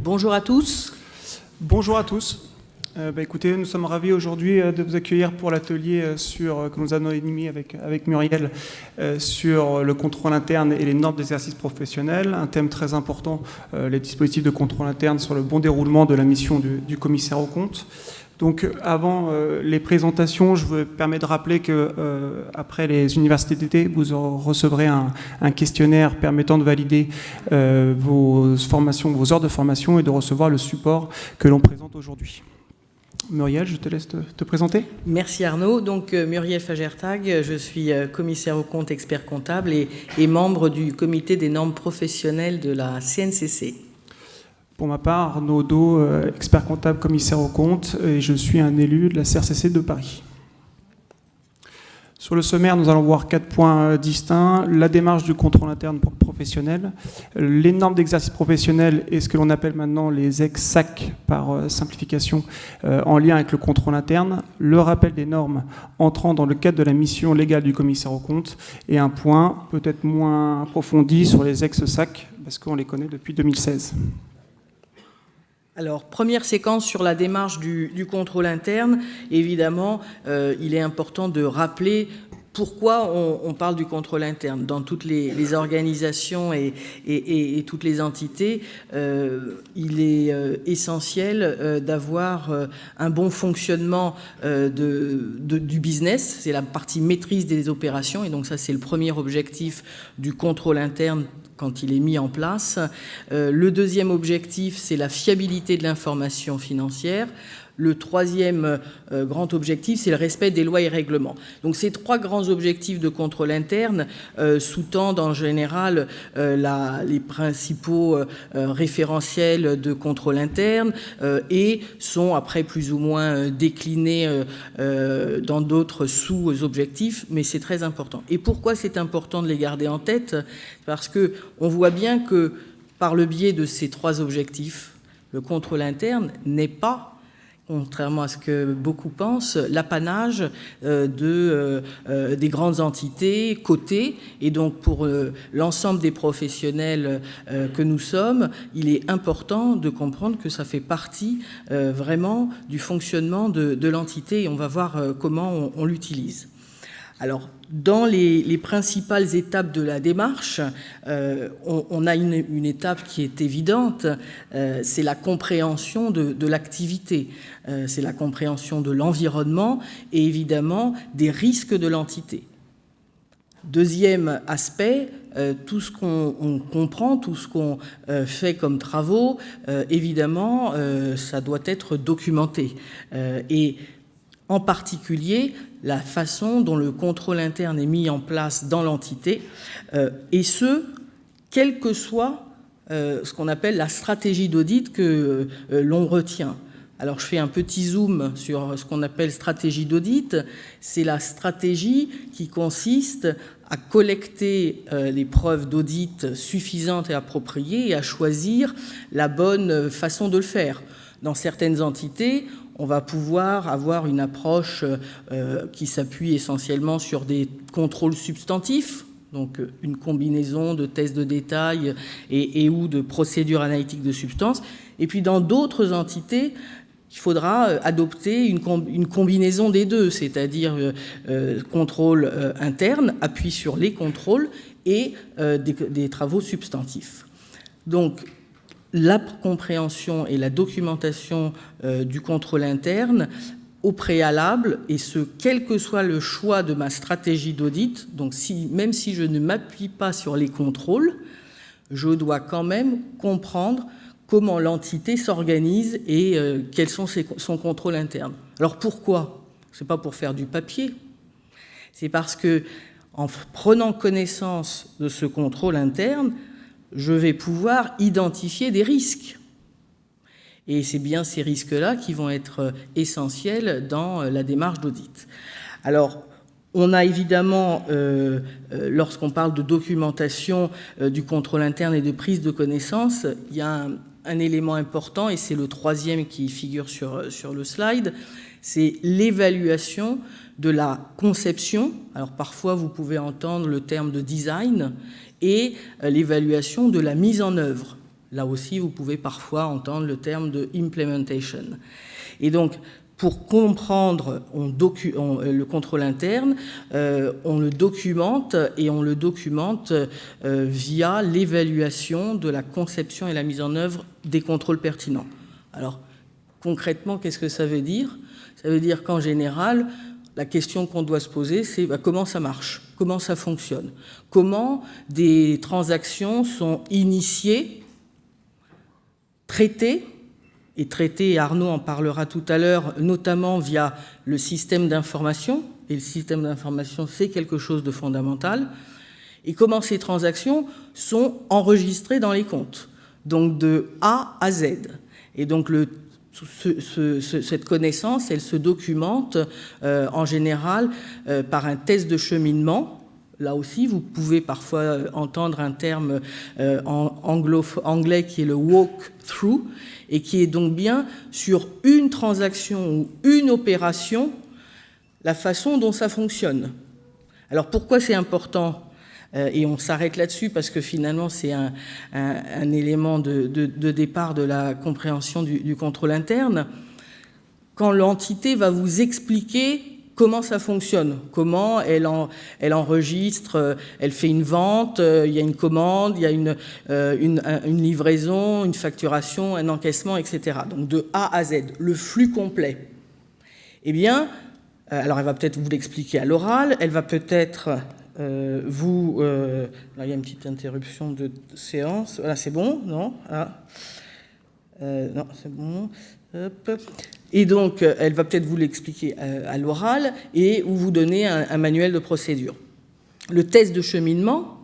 Bonjour à tous. Bonjour à tous. Écoutez, nous sommes ravis aujourd'hui de vous accueillir pour l'atelier que nous avons animé avec Muriel sur le contrôle interne et les normes d'exercice professionnel. Un thème très important, les dispositifs de contrôle interne sur le bon déroulement de la mission du commissaire aux comptes. Donc, avant les présentations, je me permets de rappeler que après les universités d'été, vous recevrez un questionnaire permettant de valider vos heures de formation et de recevoir le support que l'on présente aujourd'hui. Muriel, je te laisse te présenter. Merci Arnaud. Donc Muriel Fagertag, je suis commissaire aux comptes, expert comptable et membre du comité des normes professionnelles de la CNCC. Pour ma part, Arnaud Audeau, expert comptable, commissaire aux comptes, et je suis un élu de la CRCC de Paris. Sur le sommaire, nous allons voir 4 points distincts. La démarche du contrôle interne professionnel, les normes d'exercice professionnel et ce que l'on appelle maintenant les ex-SAC par simplification en lien avec le contrôle interne, le rappel des normes entrant dans le cadre de la mission légale du commissaire aux comptes et un point peut-être moins approfondi sur les ex-SAC parce qu'on les connaît depuis 2016. Alors, première séquence sur la démarche du contrôle interne. Évidemment, il est important de rappeler pourquoi on parle du contrôle interne. Dans toutes les organisations et toutes les entités, il est essentiel d'avoir un bon fonctionnement du business. C'est la partie maîtrise des opérations. Et donc ça, c'est le premier objectif du contrôle interne quand il est mis en place. Le deuxième objectif, c'est la fiabilité de l'information financière. Le troisième grand objectif, c'est le respect des lois et règlements. Donc ces 3 grands objectifs de contrôle interne sous-tendent en général les principaux référentiels de contrôle interne et sont après plus ou moins déclinés dans d'autres sous-objectifs, mais c'est très important. Et pourquoi c'est important de les garder en tête? Parce qu'on voit bien que par le biais de ces 3 objectifs, le contrôle interne n'est pas, contrairement à ce que beaucoup pensent, l'apanage des grandes entités cotées. Et donc, pour l'ensemble des professionnels que nous sommes, il est important de comprendre que ça fait partie vraiment du fonctionnement de l'entité et on va voir comment on l'utilise. Alors, dans les principales étapes de la démarche, on a une étape qui est évidente, c'est la compréhension de l'activité, c'est la compréhension de l'environnement et évidemment des risques de l'entité. Deuxième aspect, tout ce qu'on comprend, tout ce qu'on fait comme travaux, évidemment, ça doit être documenté. Et en particulier, la façon dont le contrôle interne est mis en place dans l'entité, et ce, quelle que soit ce qu'on appelle la stratégie d'audit que l'on retient. Alors, je fais un petit zoom sur ce qu'on appelle stratégie d'audit. C'est la stratégie qui consiste à collecter les preuves d'audit suffisantes et appropriées et à choisir la bonne façon de le faire. Dans certaines entités, on va pouvoir avoir une approche qui s'appuie essentiellement sur des contrôles substantifs, donc une combinaison de tests de détail et ou de procédures analytiques de substances. Et puis dans d'autres entités, il faudra adopter une combinaison des deux, c'est-à-dire contrôle interne, appui sur les contrôles et des travaux substantifs. Donc, la compréhension et la documentation du contrôle interne au préalable, et ce, quel que soit le choix de ma stratégie d'audit, donc même si je ne m'appuie pas sur les contrôles, je dois quand même comprendre comment l'entité s'organise et quels sont son contrôle interne. Alors pourquoi? C'est pas pour faire du papier, c'est parce que en prenant connaissance de ce contrôle interne, je vais pouvoir identifier des risques. Et c'est bien ces risques-là qui vont être essentiels dans la démarche d'audit. Alors, on a évidemment, lorsqu'on parle de documentation du contrôle interne et de prise de connaissance, il y a un élément important, et c'est le 3e qui figure sur le slide, c'est l'évaluation de la conception. Alors parfois, vous pouvez entendre le terme de design, et l'évaluation de la mise en œuvre. Là aussi, vous pouvez parfois entendre le terme de implementation. Et donc, pour comprendre le contrôle interne, on le documente et on le documente via l'évaluation de la conception et la mise en œuvre des contrôles pertinents. Alors, concrètement, qu'est-ce que ça veut dire? Ça veut dire qu'en général, la question qu'on doit se poser, c'est comment ça marche, comment ça fonctionne, comment des transactions sont initiées, traitées, et Arnaud en parlera tout à l'heure, notamment via le système d'information, et le système d'information, c'est quelque chose de fondamental, et comment ces transactions sont enregistrées dans les comptes, donc de A à Z. Et donc cette connaissance, elle se documente en général par un test de cheminement. Là aussi, vous pouvez parfois entendre un terme anglais qui est le walk-through, et qui est donc bien sur une transaction ou une opération, la façon dont ça fonctionne. Alors pourquoi c'est important ? Et on s'arrête là-dessus parce que finalement c'est un élément de départ de la compréhension du contrôle interne. Quand l'entité va vous expliquer comment ça fonctionne, comment elle enregistre, elle fait une vente, il y a une commande, il y a une livraison, une facturation, un encaissement, etc. Donc de A à Z, le flux complet. Eh bien, alors elle va peut-être vous l'expliquer à l'oral, elle va peut-être là il y a une petite interruption de séance, voilà c'est bon, non non, c'est bon. Hop. Et donc, elle va peut-être vous l'expliquer à l'oral et vous donner un manuel de procédure. Le test de cheminement,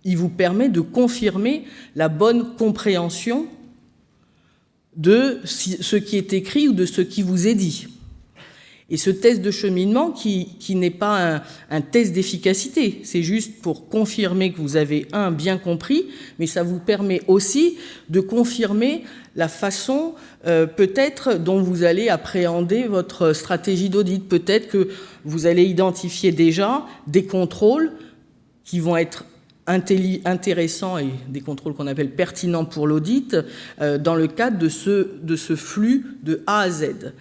il vous permet de confirmer la bonne compréhension de ce qui est écrit ou de ce qui vous est dit. Et ce test de cheminement qui n'est pas un test d'efficacité, c'est juste pour confirmer que vous avez, bien compris, mais ça vous permet aussi de confirmer la façon peut-être dont vous allez appréhender votre stratégie d'audit. Peut-être que vous allez identifier déjà des contrôles qui vont être intéressants et des contrôles qu'on appelle pertinents pour l'audit dans le cadre de ce flux de A à Z.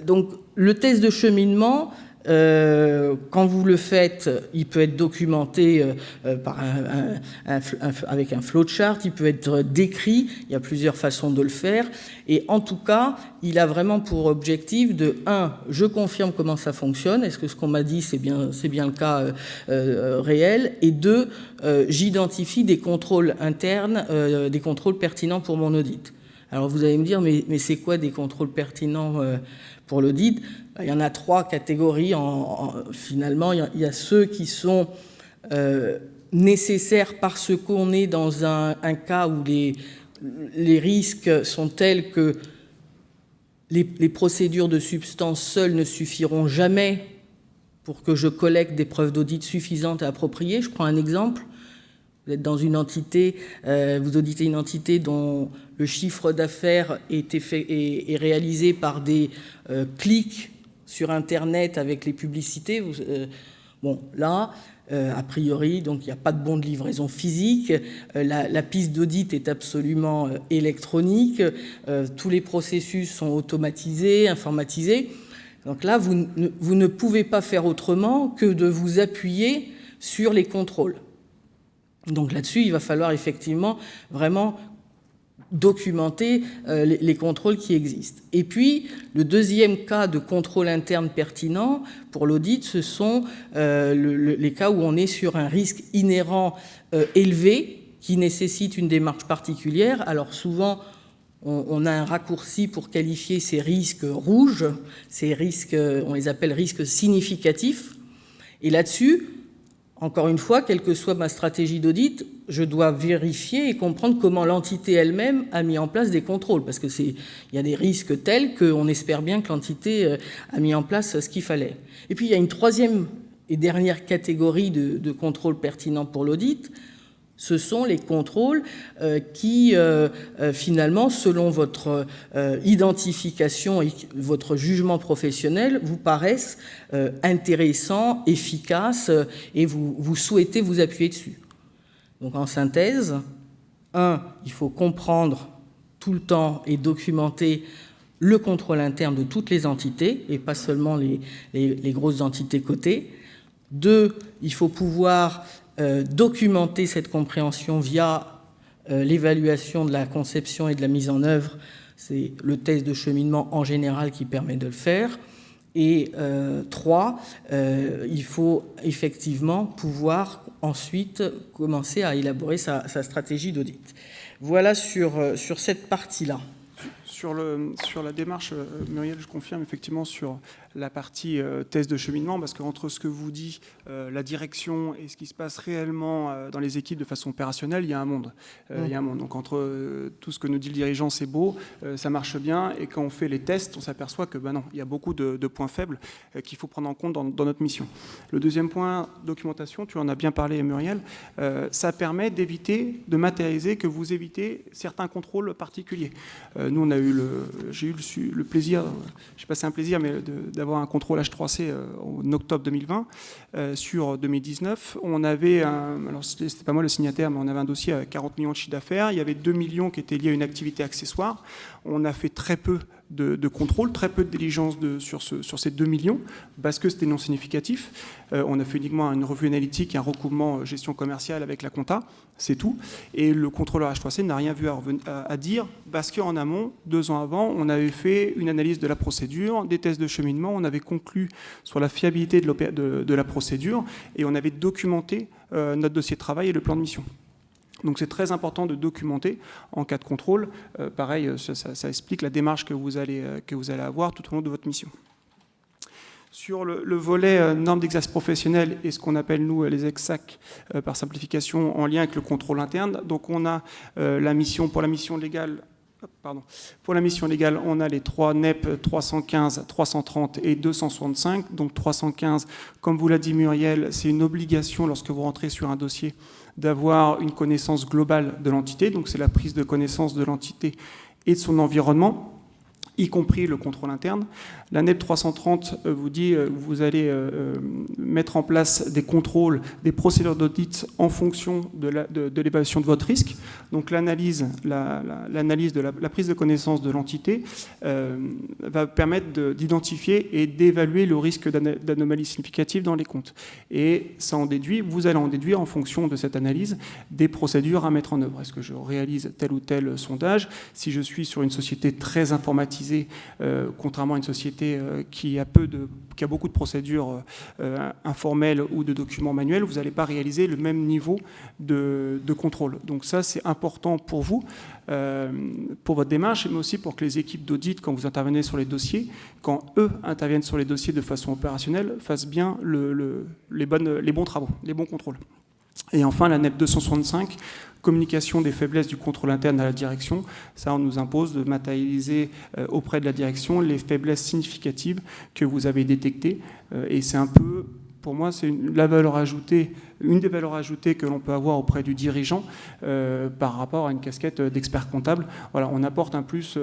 Donc, le test de cheminement, quand vous le faites, il peut être documenté avec un flowchart, il peut être décrit, il y a plusieurs façons de le faire, et en tout cas, il a vraiment pour objectif de, je confirme comment ça fonctionne, est-ce que ce qu'on m'a dit, c'est bien le cas réel, et 2, j'identifie des contrôles internes, des contrôles pertinents pour mon audit. Alors vous allez me dire, mais c'est quoi des contrôles pertinents pour l'audit? Il y en a 3 catégories. Finalement, il y a ceux qui sont nécessaires parce qu'on est dans un cas où les risques sont tels que les procédures de substance seules ne suffiront jamais pour que je collecte des preuves d'audit suffisantes et appropriées. Je prends un exemple. Vous êtes dans une entité, vous auditez une entité dont le chiffre d'affaires est réalisé par des clics sur Internet avec les publicités. Bon, là, a priori, donc il n'y a pas de bon de livraison physique. La piste d'audit est absolument électronique. Tous les processus sont automatisés, informatisés. Donc là, vous ne pouvez pas faire autrement que de vous appuyer sur les contrôles. Donc là-dessus, il va falloir effectivement vraiment documenter les contrôles qui existent. Et puis, le deuxième cas de contrôle interne pertinent pour l'audit, ce sont les cas où on est sur un risque inhérent élevé qui nécessite une démarche particulière. Alors souvent, on a un raccourci pour qualifier ces risques rouges, ces risques, on les appelle risques significatifs. Et là-dessus, encore une fois, quelle que soit ma stratégie d'audit, je dois vérifier et comprendre comment l'entité elle-même a mis en place des contrôles, parce que il y a des risques tels qu'on espère bien que l'entité a mis en place ce qu'il fallait. Et puis il y a une troisième et dernière catégorie de contrôles pertinents pour l'audit. Ce sont les contrôles qui, finalement, selon votre identification et votre jugement professionnel, vous paraissent intéressants, efficaces, et vous souhaitez vous appuyer dessus. Donc, en synthèse, il faut comprendre tout le temps et documenter le contrôle interne de toutes les entités, et pas seulement les grosses entités cotées. 2, il faut pouvoir documenter cette compréhension via l'évaluation de la conception et de la mise en œuvre. C'est le test de cheminement en général qui permet de le faire. Et 3, il faut effectivement pouvoir ensuite commencer à élaborer sa stratégie d'audit. Voilà sur cette partie-là. Sur la démarche, Muriel, je confirme effectivement sur la partie test de cheminement, parce qu'entre ce que vous dit la direction et ce qui se passe réellement dans les équipes de façon opérationnelle, il y a un monde. Il y a un monde. Donc entre tout ce que nous dit le dirigeant, c'est beau, ça marche bien, et quand on fait les tests, on s'aperçoit que non, il y a beaucoup de points faibles qu'il faut prendre en compte dans notre mission. Le deuxième point, documentation, tu en as bien parlé, Muriel, ça permet d'éviter, de matérialiser, que vous évitez certains contrôles particuliers. Nous, j'ai eu le plaisir, j'ai passé un plaisir, mais d'avoir un contrôle H3C en octobre 2020 sur 2019. On avait, alors c'était pas moi le signataire, mais on avait un dossier à 40 millions de chiffre d'affaires. Il y avait 2 millions qui étaient liés à une activité accessoire. On a fait très peu de contrôle, très peu de diligence sur ces 2 millions, parce que c'était non significatif. On a fait uniquement une revue analytique et un recoupement gestion commerciale avec la compta, c'est tout. Et le contrôleur H3C n'a rien vu à dire, parce qu'en amont, 2 ans avant, on avait fait une analyse de la procédure, des tests de cheminement, on avait conclu sur la fiabilité de la procédure, et on avait documenté notre dossier de travail et le plan de mission. Donc c'est très important de documenter en cas de contrôle. Pareil, ça explique la démarche que vous allez avoir tout au long de votre mission. Sur le volet normes d'exercice professionnel et ce qu'on appelle, nous, les EXAC, par simplification, en lien avec le contrôle interne. Donc on a la mission, pour la mission légale, pour la mission légale, on a les 3 NEP 315, 330 et 265. Donc 315, comme vous l'a dit Muriel, c'est une obligation lorsque vous rentrez sur un dossier d'avoir une connaissance globale de l'entité. Donc c'est la prise de connaissance de l'entité et de son environnement, y compris le contrôle interne. La NEP 330 vous dit que vous allez mettre en place des contrôles, des procédures d'audit en fonction de l'évaluation de votre risque. Donc l'analyse de la prise de connaissance de l'entité va permettre d'identifier et d'évaluer le risque d'anomalie significative dans les comptes. Et ça en déduit, vous allez en déduire en fonction de cette analyse des procédures à mettre en œuvre. Est-ce que je réalise tel ou tel sondage? Si je suis sur une société très informatisée, contrairement à une société qui a beaucoup de procédures informelles ou de documents manuels, vous n'allez pas réaliser le même niveau de contrôle. Donc ça, c'est important pour vous, pour votre démarche, mais aussi pour que les équipes d'audit, quand vous intervenez sur les dossiers, quand eux interviennent sur les dossiers de façon opérationnelle, fassent bien les bons travaux, les bons contrôles. Et enfin, la NEP 265, communication des faiblesses du contrôle interne à la direction. Ça, on nous impose de matérialiser auprès de la direction les faiblesses significatives que vous avez détectées. Et c'est un peu, pour moi, c'est une des valeurs ajoutées que l'on peut avoir auprès du dirigeant par rapport à une casquette d'expert comptable. Voilà, on apporte un plus,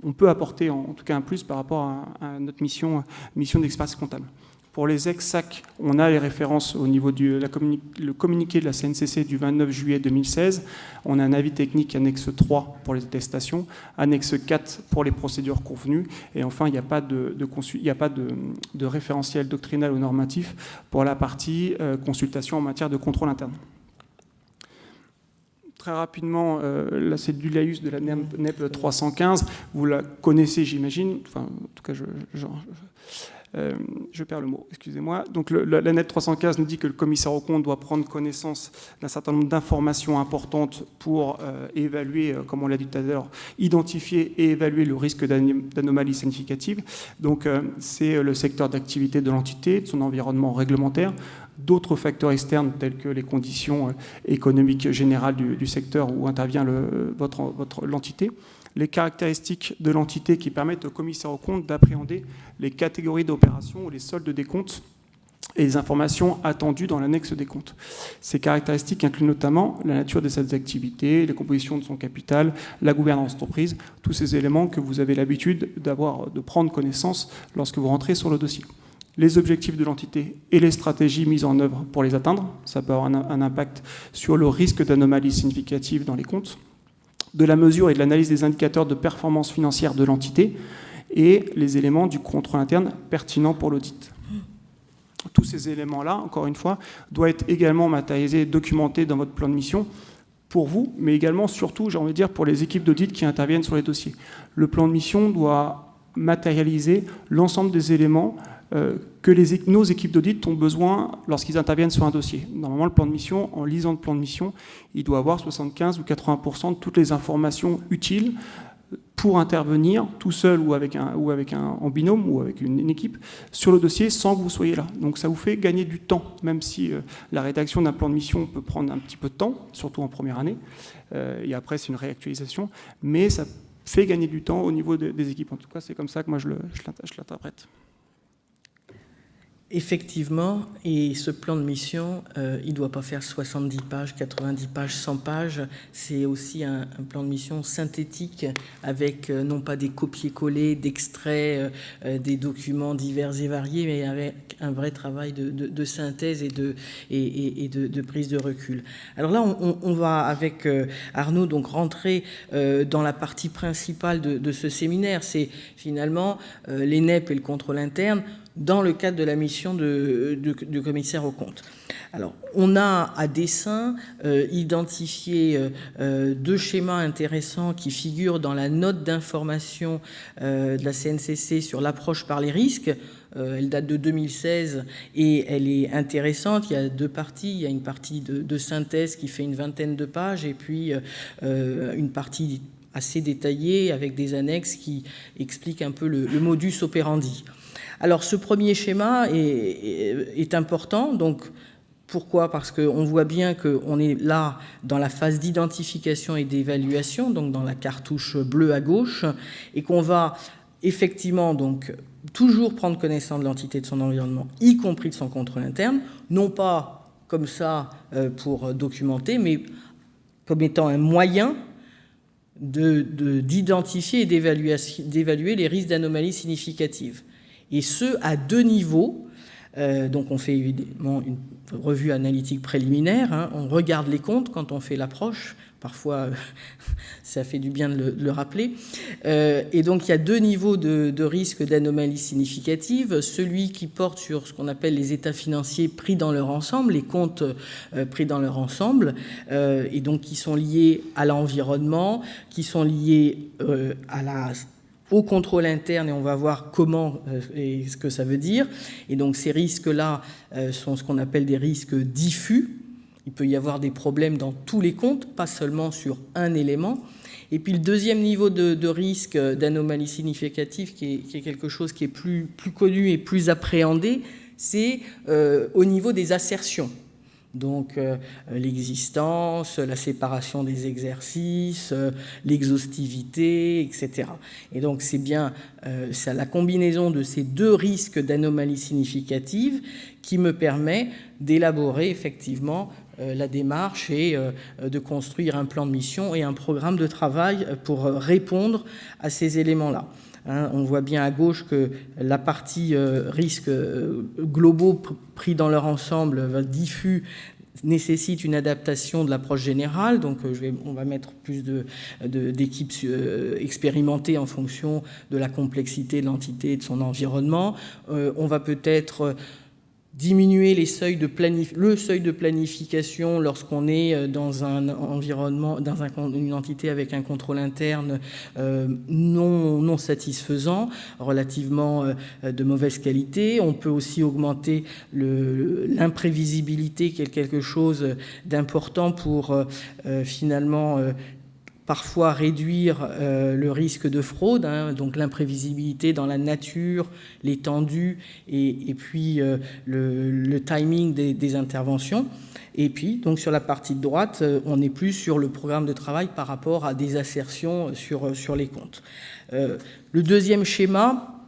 on peut apporter en tout cas un plus par rapport à notre mission d'expertise comptable. Pour les EXAC, on a les références au niveau le communiqué de la CNCC du 29 juillet 2016. On a un avis technique annexe 3 pour les attestations, annexe 4 pour les procédures convenues. Et enfin, il n'y a pas de référentiel doctrinal ou normatif pour la partie consultation en matière de contrôle interne. Très rapidement, là c'est du laïus de la NEP 315. Vous la connaissez, j'imagine. Enfin, en tout cas, je perds le mot, excusez-moi. Donc la NEP 315 nous dit que le commissaire aux comptes doit prendre connaissance d'un certain nombre d'informations importantes pour évaluer, comme on l'a dit tout à l'heure, identifier et évaluer le risque d'anomalie significative. Donc c'est le secteur d'activité de l'entité, de son environnement réglementaire, d'autres facteurs externes tels que les conditions économiques générales du secteur où intervient l'entité, les caractéristiques de l'entité qui permettent au commissaire aux comptes d'appréhender les catégories d'opérations ou les soldes des comptes et les informations attendues dans l'annexe des comptes. Ces caractéristiques incluent notamment la nature de ses activités, les compositions de son capital, la gouvernance d'entreprise, tous ces éléments que vous avez l'habitude de prendre connaissance lorsque vous rentrez sur le dossier. Les objectifs de l'entité et les stratégies mises en œuvre pour les atteindre. Ça peut avoir un impact sur le risque d'anomalie significative dans les comptes. de la mesure et de l'analyse des indicateurs de performance financière de l'entité et les éléments du contrôle interne pertinents pour l'audit. Tous ces éléments-là, encore une fois, doivent être également matérialisés et documentés dans votre plan de mission pour vous, mais également, surtout, j'ai envie de dire, pour les équipes d'audit qui interviennent sur les dossiers. Le plan de mission doit matérialiser l'ensemble des éléments que nos équipes d'audit ont besoin lorsqu'ils interviennent sur un dossier. Normalement, le plan de mission, en lisant le plan de mission, il doit avoir 75 ou 80% de toutes les informations utiles pour intervenir tout seul ou en binôme ou avec une équipe sur le dossier sans que vous soyez là. Donc ça vous fait gagner du temps, même si la rédaction d'un plan de mission peut prendre un petit peu de temps, surtout en première année, et après c'est une réactualisation, mais ça fait gagner du temps au niveau des équipes. En tout cas, c'est comme ça que moi je l'interprète. Effectivement, et ce plan de mission, il ne doit pas faire 70 pages, 90 pages, 100 pages. C'est aussi un plan de mission synthétique avec non pas des copier-coller, d'extraits des documents divers et variés, mais avec un vrai travail de synthèse et de prise de recul. Alors là, on va avec Arnaud donc rentrer dans la partie principale de ce séminaire. C'est finalement les NEP et le contrôle interne dans le cadre de la mission de commissaire aux comptes. Alors, on a à dessein identifié deux schémas intéressants qui figurent dans la note d'information de la CNCC sur l'approche par les risques. Elle date de 2016 et elle est intéressante. Il y a deux parties. Il y a une partie de synthèse qui fait une vingtaine de pages et puis une partie assez détaillée avec des annexes qui expliquent un peu le modus operandi. Alors, ce premier schéma est important. Donc, pourquoi ? Parce qu'on voit bien qu'on est là dans la phase d'identification et d'évaluation, donc dans la cartouche bleue à gauche, et qu'on va effectivement donc toujours prendre connaissance de l'entité de son environnement, y compris de son contrôle interne, non pas comme ça pour documenter, mais comme étant un moyen d'identifier et d'évaluer les risques d'anomalies significatives. Et ce, à deux niveaux. Donc on fait évidemment une revue analytique préliminaire, hein. On regarde les comptes quand on fait l'approche, parfois ça fait du bien de le rappeler. Et donc il y a deux niveaux de risque d'anomalies significatives, celui qui porte sur ce qu'on appelle les états financiers pris dans leur ensemble, les comptes pris dans leur ensemble, et donc qui sont liés à l'environnement, qui sont liés au contrôle interne, et on va voir comment et ce que ça veut dire. Et donc ces risques-là sont ce qu'on appelle des risques diffus. Il peut y avoir des problèmes dans tous les comptes, pas seulement sur un élément. Et puis le deuxième niveau de risque d'anomalie significative, qui est quelque chose qui est plus connu et plus appréhendé, c'est au niveau des assertions. Donc l'existence, la séparation des exercices, l'exhaustivité, etc. Et donc c'est bien la combinaison de ces deux risques d'anomalies significatives qui me permet d'élaborer effectivement la démarche et de construire un plan de mission et un programme de travail pour répondre à ces éléments-là. On voit bien à gauche que la partie risques globaux pris dans leur ensemble, diffus, nécessite une adaptation de l'approche générale. Donc on va mettre plus d'équipes expérimentées en fonction de la complexité de l'entité et de son environnement. On va peut-être diminuer le seuil de planification lorsqu'on est dans un environnement, une entité avec un contrôle interne non satisfaisant, relativement de mauvaise qualité. On peut aussi augmenter l'imprévisibilité, qui est quelque chose d'important pour finalement parfois réduire le risque de fraude, hein, donc l'imprévisibilité dans la nature, l'étendue et puis le timing des interventions. Et puis, donc sur la partie de droite, on n'est plus sur le programme de travail par rapport à des assertions sur les comptes. Le deuxième schéma,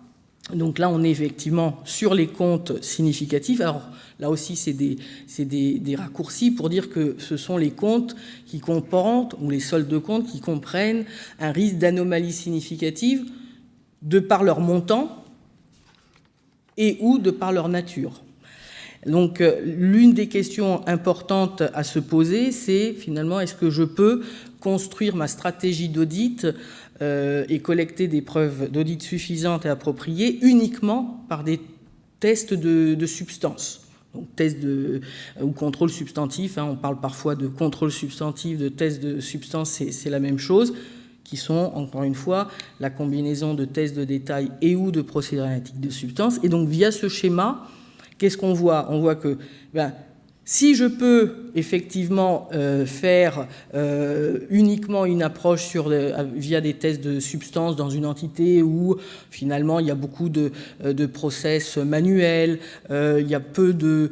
donc là, on est effectivement sur les comptes significatifs. Alors là aussi, c'est des raccourcis pour dire que ce sont les comptes qui comportent, ou les soldes de comptes qui comprennent un risque d'anomalie significative de par leur montant et ou de par leur nature. Donc, l'une des questions importantes à se poser, c'est finalement, est-ce que je peux construire ma stratégie d'audit et collecter des preuves d'audit suffisantes et appropriées uniquement par des tests de substance. Donc, test ou contrôle substantif, on parle parfois de contrôle substantif, de test de substance, c'est la même chose, qui sont, encore une fois, la combinaison de tests de détail et ou de procédures analytiques de substance. Et donc, via ce schéma, qu'est-ce qu'on voit? On voit que si je peux effectivement faire uniquement une approche via des tests de substance dans une entité où finalement il y a beaucoup de process manuels, il y a peu de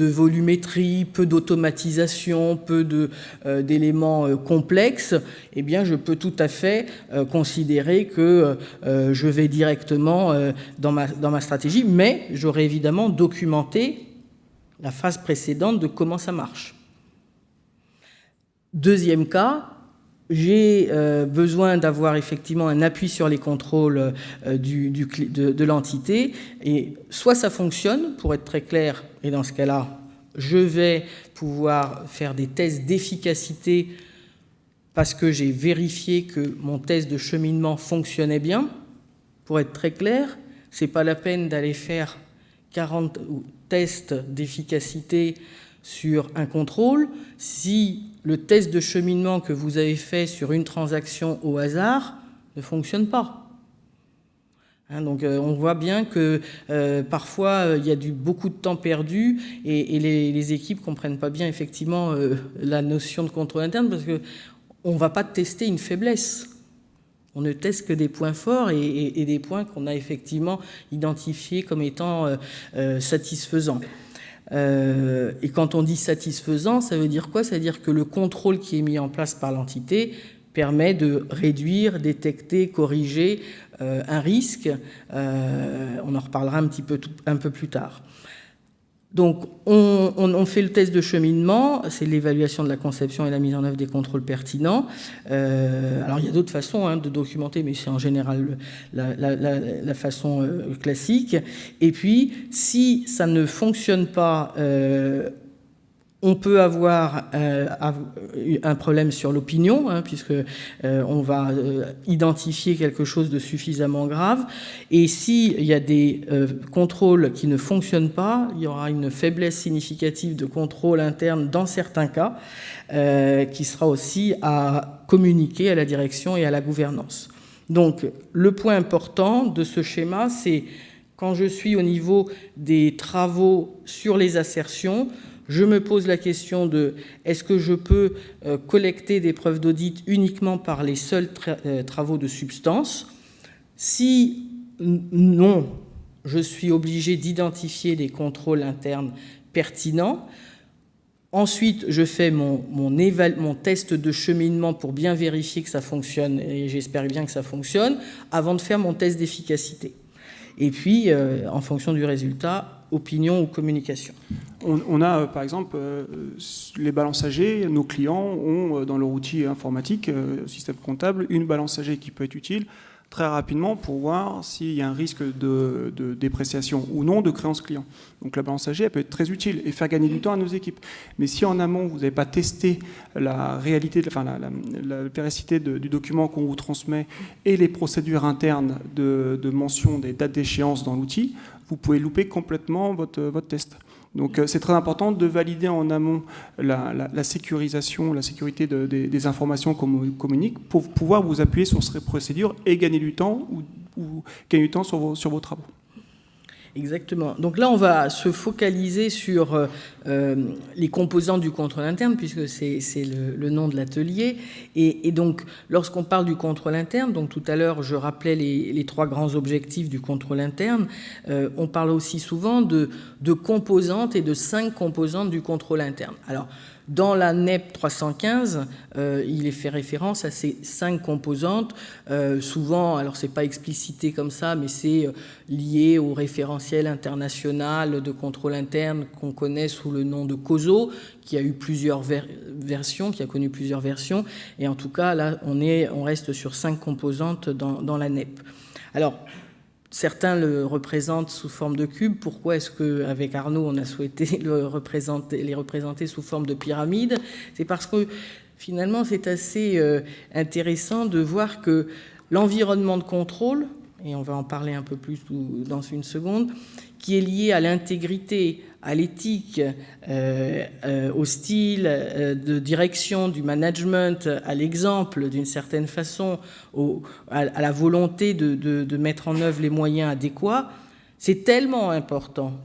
volumétrie, peu d'automatisation, peu d'éléments complexes, eh bien je peux tout à fait considérer que je vais directement dans ma stratégie, mais j'aurai évidemment documenté la phase précédente de comment ça marche. Deuxième cas, j'ai besoin d'avoir effectivement un appui sur les contrôles de l'entité, et soit ça fonctionne, pour être très clair, et dans ce cas-là, je vais pouvoir faire des tests d'efficacité parce que j'ai vérifié que mon test de cheminement fonctionnait bien. Pour être très clair, ce n'est pas la peine d'aller faire 40 tests d'efficacité sur un contrôle si le test de cheminement que vous avez fait sur une transaction au hasard ne fonctionne pas. Donc on voit bien que parfois il y a beaucoup de temps perdu et les équipes ne comprennent pas bien effectivement la notion de contrôle interne, parce qu'on ne va pas tester une faiblesse. On ne teste que des points forts et des points qu'on a effectivement identifiés comme étant satisfaisants. Et quand on dit satisfaisant, ça veut dire quoi? Ça veut dire que le contrôle qui est mis en place par l'entité permet de réduire, détecter, corriger un risque. On en reparlera un peu plus tard. Donc, on fait le test de cheminement, c'est l'évaluation de la conception et la mise en œuvre des contrôles pertinents. Alors, il y a d'autres façons de documenter, mais c'est en général la façon classique. Et puis, si ça ne fonctionne pas, on peut avoir un problème sur l'opinion, puisque on va identifier quelque chose de suffisamment grave. Et s'il y a des contrôles qui ne fonctionnent pas, il y aura une faiblesse significative de contrôle interne dans certains cas, qui sera aussi à communiquer à la direction et à la gouvernance. Donc, le point important de ce schéma, c'est quand je suis au niveau des travaux sur les assertions, je me pose la question de est-ce que je peux collecter des preuves d'audit uniquement par les seuls travaux de substance? Si non, je suis obligé d'identifier des contrôles internes pertinents. Ensuite, je fais mon test de cheminement pour bien vérifier que ça fonctionne, et j'espère bien que ça fonctionne, avant de faire mon test d'efficacité. Et puis, en fonction du résultat, opinion ou communication. On a, par exemple, les balancagers, nos clients ont dans leur outil informatique, système comptable, une balançager qui peut être utile très rapidement pour voir s'il y a un risque de dépréciation ou non de créance client. Donc la balançager, elle peut être très utile et faire gagner du temps à nos équipes. Mais si en amont, vous n'avez pas testé la réalité, la véracité du document qu'on vous transmet et les procédures internes de mention des dates d'échéance dans l'outil, vous pouvez louper complètement votre test. Donc c'est très important de valider en amont la sécurisation, la sécurité des informations qu'on communique pour pouvoir vous appuyer sur ces procédures et gagner du temps ou gagner du temps sur vos travaux. Exactement. Donc là, on va se focaliser sur les composants du contrôle interne, puisque c'est le nom de l'atelier. Et donc, lorsqu'on parle du contrôle interne, donc tout à l'heure, je rappelais les trois grands objectifs du contrôle interne, on parle aussi souvent de composantes et de 5 composantes du contrôle interne. Alors, dans la NEP 315, il est fait référence à ces 5 composantes. Souvent, alors c'est pas explicité comme ça, mais c'est lié au référentiel international de contrôle interne qu'on connaît sous le nom de COSO, qui a eu plusieurs versions, qui a connu plusieurs versions. Et en tout cas, là, on reste sur 5 composantes dans la NEP. Alors, certains le représentent sous forme de cube. Pourquoi est-ce qu'avec Arnaud, on a souhaité les représenter sous forme de pyramide? C'est parce que finalement, c'est assez intéressant de voir que l'environnement de contrôle, et on va en parler un peu plus dans une seconde, qui est lié à l'intégrité, à l'éthique, au style de direction, du management, à l'exemple d'une certaine façon, à la volonté de mettre en œuvre les moyens adéquats, c'est tellement important,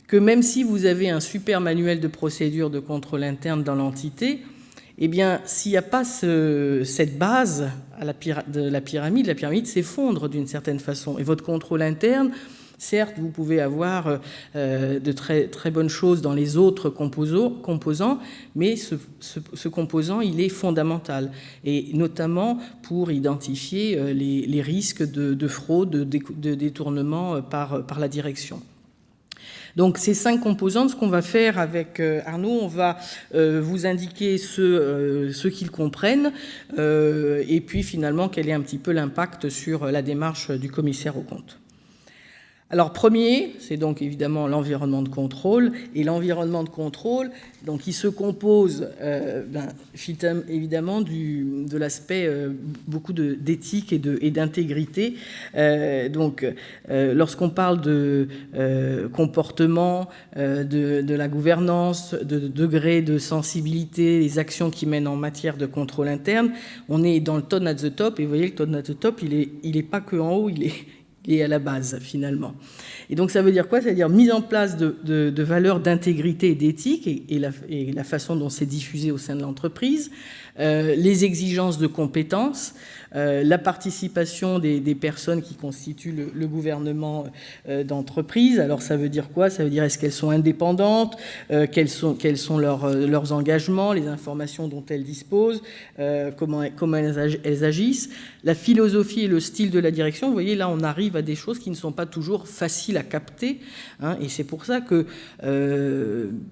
que même si vous avez un super manuel de procédure de contrôle interne dans l'entité, eh bien, s'il n'y a pas cette base de la pyramide s'effondre d'une certaine façon. Et votre contrôle interne, certes, vous pouvez avoir de très, très bonnes choses dans les autres composants, mais ce composant, il est fondamental, et notamment pour identifier les risques de fraude, de détournement par la direction. Donc ces 5 composantes, ce qu'on va faire avec Arnaud, on va vous indiquer ce qu'ils comprennent et puis finalement quel est un petit peu l'impact sur la démarche du commissaire aux comptes. Alors premier, c'est donc évidemment l'environnement de contrôle, et l'environnement de contrôle, donc il se compose évidemment de l'aspect beaucoup d'éthique et d'intégrité. Lorsqu'on parle de comportement, de la gouvernance, de degré de sensibilité, les actions qui mènent en matière de contrôle interne, on est dans le ton at the top, et vous voyez le ton at the top, il est pas que en haut, il est à la base, finalement. Et donc, ça veut dire quoi? Ça veut dire mise en place de valeurs d'intégrité et d'éthique et la façon dont c'est diffusé au sein de l'entreprise, les exigences de compétences, la participation des personnes qui constituent le gouvernement d'entreprise. Alors, ça veut dire quoi? Ça veut dire est-ce qu'elles sont indépendantes, quels sont leurs engagements, les informations dont elles disposent, comment elles agissent, la philosophie et le style de la direction. Vous voyez, là, on arrive à des choses qui ne sont pas toujours faciles à capter, hein, et c'est pour ça que,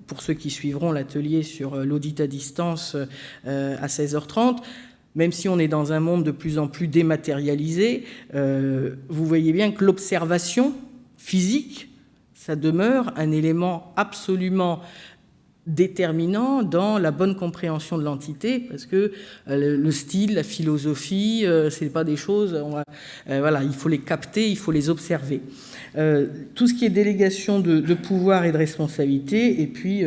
pour ceux qui suivront l'atelier sur l'audit à distance à 16h30, même si on est dans un monde de plus en plus dématérialisé, vous voyez bien que l'observation physique, ça demeure un élément absolument déterminant dans la bonne compréhension de l'entité, parce que le style, la philosophie, c'est pas des choses, voilà, il faut les capter, il faut les observer. Tout ce qui est délégation de pouvoir et de responsabilité, et puis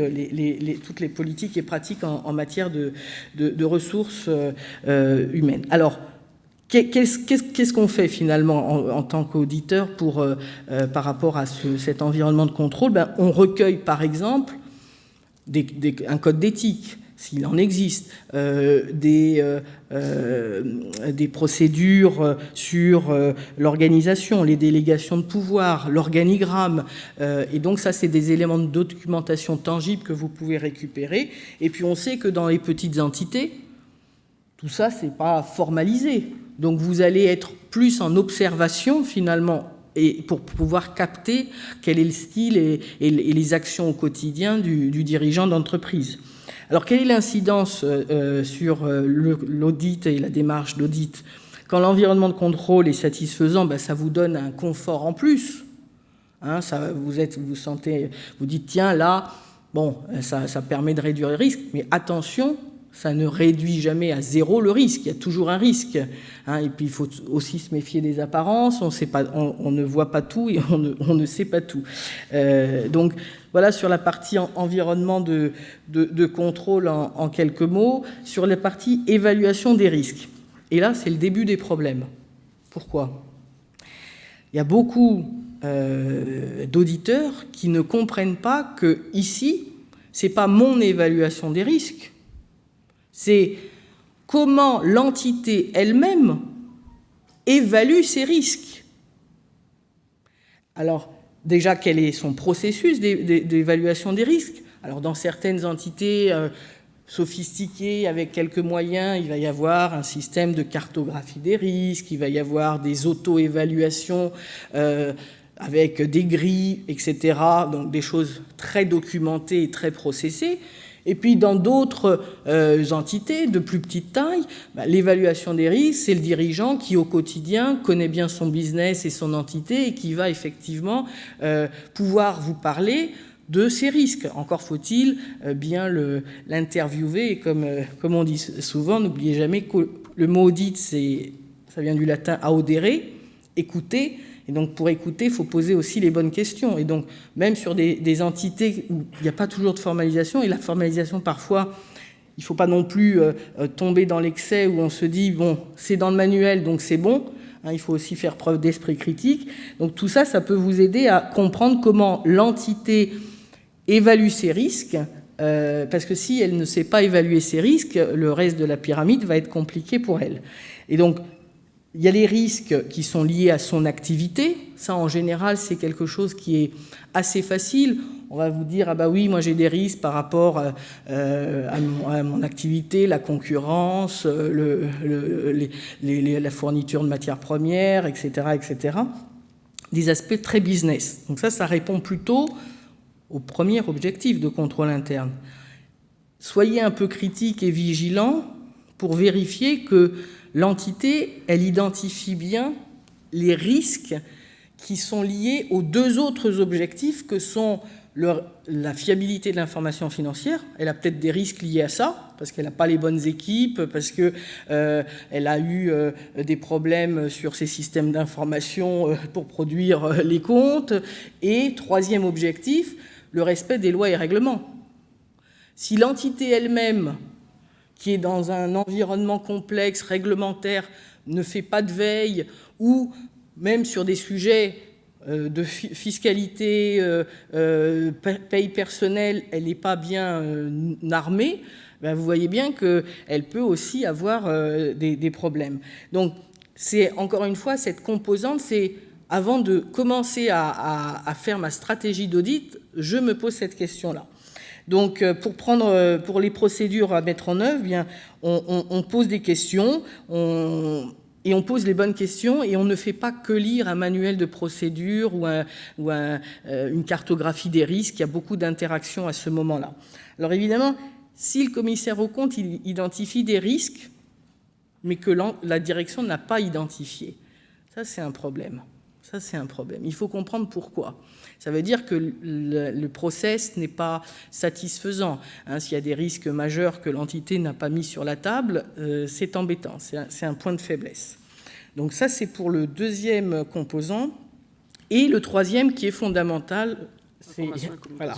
toutes les politiques et pratiques en matière de ressources humaines. Alors, qu'est-ce qu'on fait finalement en tant qu'auditeur par rapport à cet environnement de contrôle? On recueille par exemple un code d'éthique, s'il en existe, des procédures sur l'organisation, les délégations de pouvoir, l'organigramme, et donc ça c'est des éléments de documentation tangible que vous pouvez récupérer. Et puis on sait que dans les petites entités, tout ça c'est pas formalisé, donc vous allez être plus en observation finalement, et pour pouvoir capter quel est le style et les actions au quotidien du dirigeant d'entreprise. Alors, quelle est l'incidence sur l'audit et la démarche d'audit? Quand l'environnement de contrôle est satisfaisant, ça vous donne un confort en plus. Hein, vous dites, tiens, là, bon, ça permet de réduire les risques, mais attention, ça ne réduit jamais à zéro le risque, il y a toujours un risque. Hein, et puis il faut aussi se méfier des apparences, on ne voit pas tout et on ne sait pas tout. Donc voilà sur la partie environnement de contrôle en quelques mots. Sur la partie évaluation des risques. Et là, c'est le début des problèmes. Pourquoi? Il y a beaucoup d'auditeurs qui ne comprennent pas que ici, c'est pas mon évaluation des risques. C'est comment l'entité elle-même évalue ses risques. Alors, déjà, quel est son processus d'évaluation des risques? Alors, dans certaines entités sophistiquées, avec quelques moyens, il va y avoir un système de cartographie des risques, il va y avoir des auto-évaluations avec des grilles, etc. Donc, des choses très documentées et très processées. Et puis dans d'autres entités de plus petite taille, l'évaluation des risques, c'est le dirigeant qui au quotidien connaît bien son business et son entité et qui va effectivement pouvoir vous parler de ces risques. Encore faut-il bien l'interviewer, et comme on dit souvent, n'oubliez jamais que le mot audit, ça vient du latin audere, écouter, et donc pour écouter, il faut poser aussi les bonnes questions. Et donc même sur des entités où il n'y a pas toujours de formalisation, et la formalisation parfois, il ne faut pas non plus tomber dans l'excès où on se dit, bon, c'est dans le manuel, donc c'est bon. Il faut aussi faire preuve d'esprit critique. Donc tout ça, ça peut vous aider à comprendre comment l'entité évalue ses risques, parce que si elle ne sait pas évaluer ses risques, le reste de la pyramide va être compliqué pour elle. Et donc, il y a les risques qui sont liés à son activité. Ça, en général, c'est quelque chose qui est assez facile. On va vous dire, ah bah oui, moi j'ai des risques par rapport à mon activité, la concurrence, la fourniture de matières premières, etc., etc. Des aspects très business. Donc ça répond plutôt au premier objectif de contrôle interne. Soyez un peu critique et vigilant pour vérifier que l'entité, elle identifie bien les risques qui sont liés aux deux autres objectifs que sont la fiabilité de l'information financière. Elle a peut-être des risques liés à ça, parce qu'elle n'a pas les bonnes équipes, parce qu'elle a eu des problèmes sur ses systèmes d'information pour produire les comptes. Et troisième objectif, le respect des lois et règlements. Si l'entité elle-même, qui est dans un environnement complexe, réglementaire, ne fait pas de veille, ou même sur des sujets de fiscalité, paye personnelle, elle n'est pas bien armée, ben vous voyez bien qu'elle peut aussi avoir des problèmes. Donc, c'est encore une fois, cette composante, c'est avant de commencer à faire ma stratégie d'audit, je me pose cette question-là. Donc, pour les procédures à mettre en œuvre, bien, on pose des questions, et on pose les bonnes questions, et on ne fait pas que lire un manuel de procédure ou une cartographie des risques. Il y a beaucoup d'interactions à ce moment-là. Alors évidemment, si le commissaire aux comptes il identifie des risques, mais que la direction n'a pas identifié, ça c'est un problème. Ça, c'est un problème. Il faut comprendre pourquoi. Ça veut dire que le process n'est pas satisfaisant. S'il y a des risques majeurs que l'entité n'a pas mis sur la table, c'est embêtant. C'est un point de faiblesse. Donc ça, c'est pour le deuxième composant. Et le troisième, qui est fondamental, c'est... Voilà.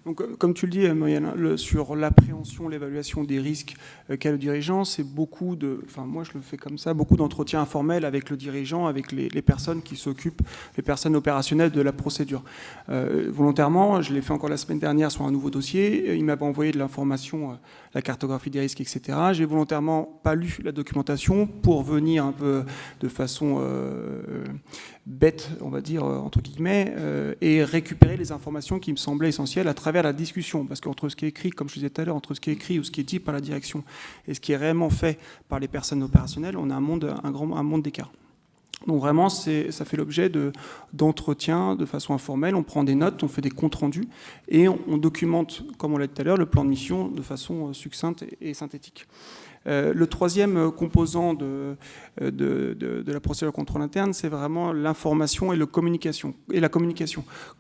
Donc, comme tu le dis, Muriel, sur l'appréhension, l'évaluation des risques qu'a le dirigeant, c'est beaucoup de... Enfin, moi, je le fais comme ça, beaucoup d'entretiens informels avec le dirigeant, avec les personnes qui s'occupent, les personnes opérationnelles de la procédure. Volontairement, je l'ai fait encore la semaine dernière sur un nouveau dossier. Il m'avait envoyé de l'information, la cartographie des risques, etc. J'ai volontairement pas lu la documentation pour venir un peu de façon bête, on va dire, entre guillemets, et récupérer les informations qui me semblaient essentielles à travers la discussion. Parce qu'entre ce qui est écrit, comme je disais tout à l'heure, entre ce qui est écrit ou ce qui est dit par la direction et ce qui est réellement fait par les personnes opérationnelles, on a un monde d'écart. Donc vraiment, ça fait l'objet d'entretiens de façon informelle. On prend des notes, on fait des comptes rendus et on documente, comme on l'a dit tout à l'heure, le plan de mission de façon succincte et synthétique. Le troisième composant de la procédure de contrôle interne, c'est vraiment l'information et la communication.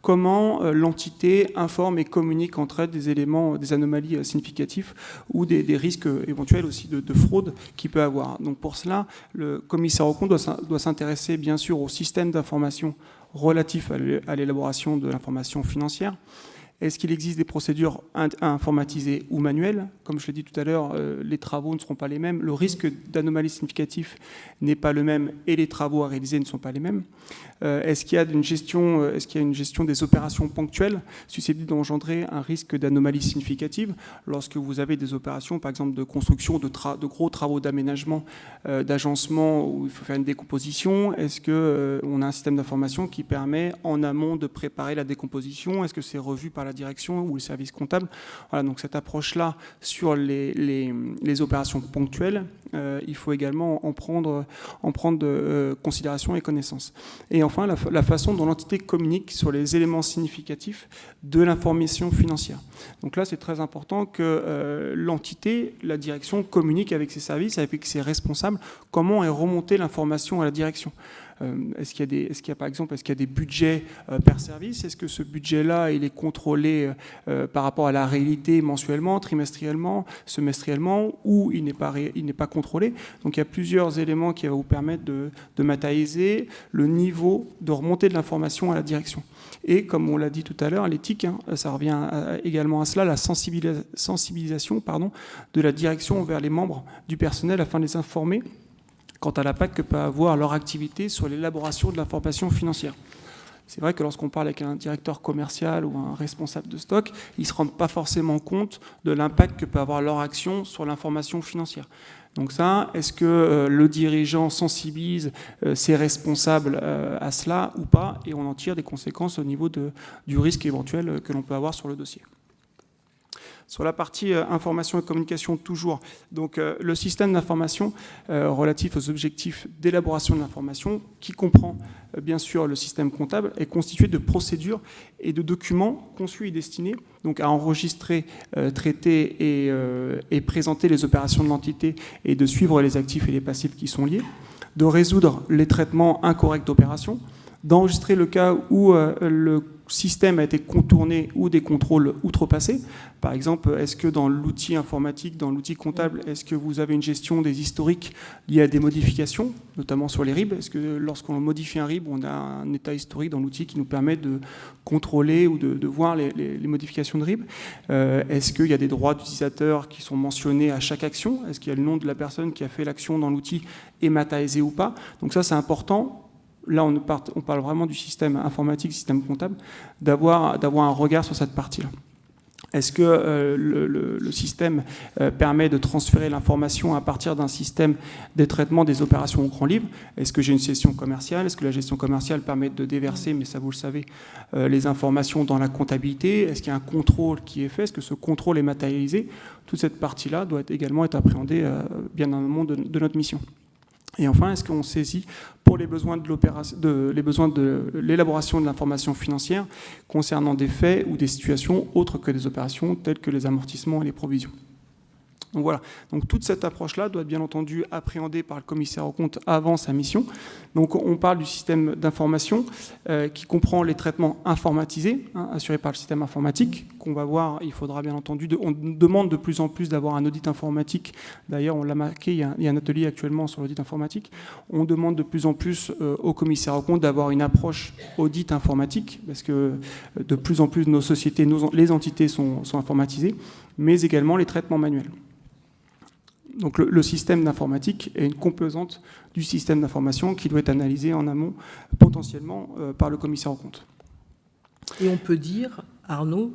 Comment l'entité informe et communique entre elles des éléments, des anomalies significatives ou des risques éventuels aussi de fraude qu'il peut avoir. Donc pour cela, le commissaire aux comptes doit s'intéresser bien sûr au système d'information relatif à l'élaboration de l'information financière. Est-ce qu'il existe des procédures informatisées ou manuelles? Comme je l'ai dit tout à l'heure, les travaux ne seront pas les mêmes. Le risque d'anomalie significative n'est pas le même et les travaux à réaliser ne sont pas les mêmes. Est-ce qu'il y a une gestion des opérations ponctuelles susceptibles d'engendrer un risque d'anomalie significative lorsque vous avez des opérations, par exemple, de construction, de gros travaux d'aménagement, d'agencement où il faut faire une décomposition? Est-ce qu'on a un système d'information qui permet en amont de préparer la décomposition? Est-ce que c'est revu par la direction ou le service comptable? Voilà, donc cette approche-là sur les opérations ponctuelles il faut également en prendre considération et connaissance. Et enfin, la façon dont l'entité communique sur les éléments significatifs de l'information financière. Donc là, c'est très important que l'entité, la direction, communique avec ses services, avec ses responsables, comment est remontée l'information à la direction. Est-ce qu'il y a des budgets per service? Est-ce que ce budget-là, il est contrôlé par rapport à la réalité mensuellement, trimestriellement, semestriellement, ou il n'est pas contrôlé? Donc il y a plusieurs éléments qui vont vous permettre de matérialiser le niveau de remontée de l'information à la direction. Et comme on l'a dit tout à l'heure, l'éthique, ça revient également à cela, la sensibilisation de la direction vers les membres du personnel afin de les informer quant à l'impact que peut avoir leur activité sur l'élaboration de l'information financière. C'est vrai que lorsqu'on parle avec un directeur commercial ou un responsable de stock, ils ne se rendent pas forcément compte de l'impact que peut avoir leur action sur l'information financière. Donc ça, est-ce que le dirigeant sensibilise ses responsables à cela ou pas, et on en tire des conséquences au niveau du risque éventuel que l'on peut avoir sur le dossier. Sur la partie information et communication, toujours, donc le système d'information relatif aux objectifs d'élaboration de l'information, qui comprend bien sûr le système comptable, est constitué de procédures et de documents conçus et destinés donc, à enregistrer, traiter et présenter les opérations de l'entité et de suivre les actifs et les passifs qui sont liés, de résoudre les traitements incorrects d'opérations, d'enregistrer le cas où le système a été contourné ou des contrôles outrepassés. Par exemple, est-ce que dans l'outil informatique, dans l'outil comptable, est-ce que vous avez une gestion des historiques liés à des modifications, notamment sur les RIB? Est-ce que lorsqu'on modifie un RIB, on a un état historique dans l'outil qui nous permet de contrôler ou de voir les modifications de RIB? Est-ce qu'il y a des droits d'utilisateur qui sont mentionnés à chaque action? Est-ce qu'il y a le nom de la personne qui a fait l'action dans l'outil est matérialisé ou pas? Donc ça, c'est important. Là, on parle vraiment du système informatique, système comptable, d'avoir un regard sur cette partie-là. Est-ce que le système permet de transférer l'information à partir d'un système de traitement des opérations au grand livre? Est-ce que j'ai une gestion commerciale? Est-ce que la gestion commerciale permet de déverser, mais ça vous le savez, les informations dans la comptabilité? Est-ce qu'il y a un contrôle qui est fait? Est-ce que ce contrôle est matérialisé? Toute cette partie-là doit également être appréhendée bien en amont de notre mission. Et enfin, est-ce qu'on saisit pour les besoins de l'élaboration de l'information financière concernant des faits ou des situations autres que des opérations telles que les amortissements et les provisions? Donc voilà. Donc toute cette approche-là doit être bien entendu appréhendée par le commissaire aux comptes avant sa mission. Donc on parle du système d'information qui comprend les traitements informatisés assurés par le système informatique qu'on va voir. Il faudra bien entendu, on demande de plus en plus d'avoir un audit informatique. D'ailleurs, on l'a marqué, il y a un atelier actuellement sur l'audit informatique. On demande de plus en plus au commissaire aux comptes d'avoir une approche audit informatique parce que de plus en plus nos sociétés, les entités sont informatisées, mais également les traitements manuels. Donc le système d'informatique est une composante du système d'information qui doit être analysé en amont potentiellement par le commissaire aux comptes. Et on peut dire, Arnaud,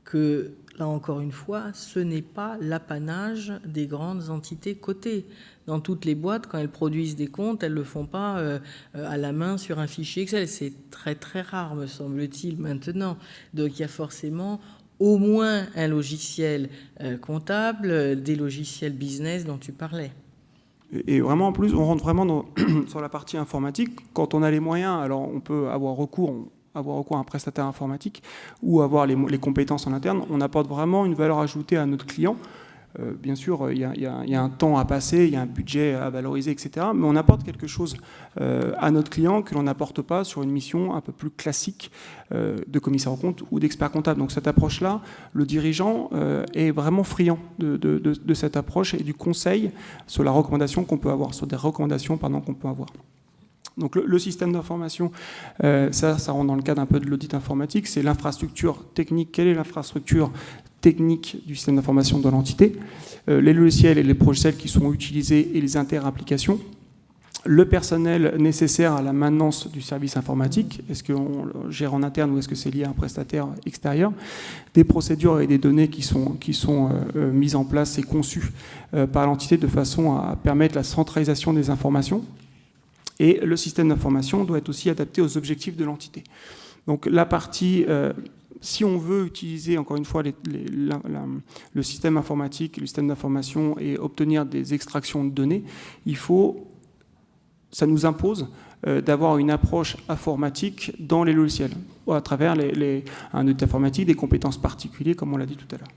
que là encore une fois, ce n'est pas l'apanage des grandes entités cotées. Dans toutes les boîtes, quand elles produisent des comptes, elles ne le font pas à la main sur un fichier Excel. C'est très très rare, me semble-t-il, maintenant. Donc il y a forcément au moins un logiciel comptable, des logiciels business dont tu parlais. Et vraiment, en plus, on rentre vraiment sur la partie informatique. Quand on a les moyens, alors on peut avoir recours à un prestataire informatique ou avoir les compétences en interne. On apporte vraiment une valeur ajoutée à notre client. Bien sûr, il y a un temps à passer, il y a un budget à valoriser, etc. Mais on apporte quelque chose à notre client que l'on n'apporte pas sur une mission un peu plus classique de commissaire aux comptes ou d'expert comptable. Donc cette approche-là, le dirigeant est vraiment friand de cette approche et du conseil sur la recommandation qu'on peut avoir, sur des recommandations qu'on peut avoir. Donc le système d'information, ça rentre dans le cadre un peu de l'audit informatique, c'est l'infrastructure technique. Quelle est l'infrastructure technique du système d'information de l'entité, les logiciels et les logiciels qui sont utilisés et les interimplications, le personnel nécessaire à la maintenance du service informatique, est-ce qu'on le gère en interne ou est-ce que c'est lié à un prestataire extérieur, des procédures et des données qui sont mises en place et conçues par l'entité de façon à permettre la centralisation des informations. Et le système d'information doit être aussi adapté aux objectifs de l'entité. Donc la partie si on veut utiliser, encore une fois, le système informatique, le système d'information et obtenir des extractions de données, ça nous impose d'avoir une approche informatique dans les logiciels, à travers un outil informatique, des compétences particulières, comme on l'a dit tout à l'heure.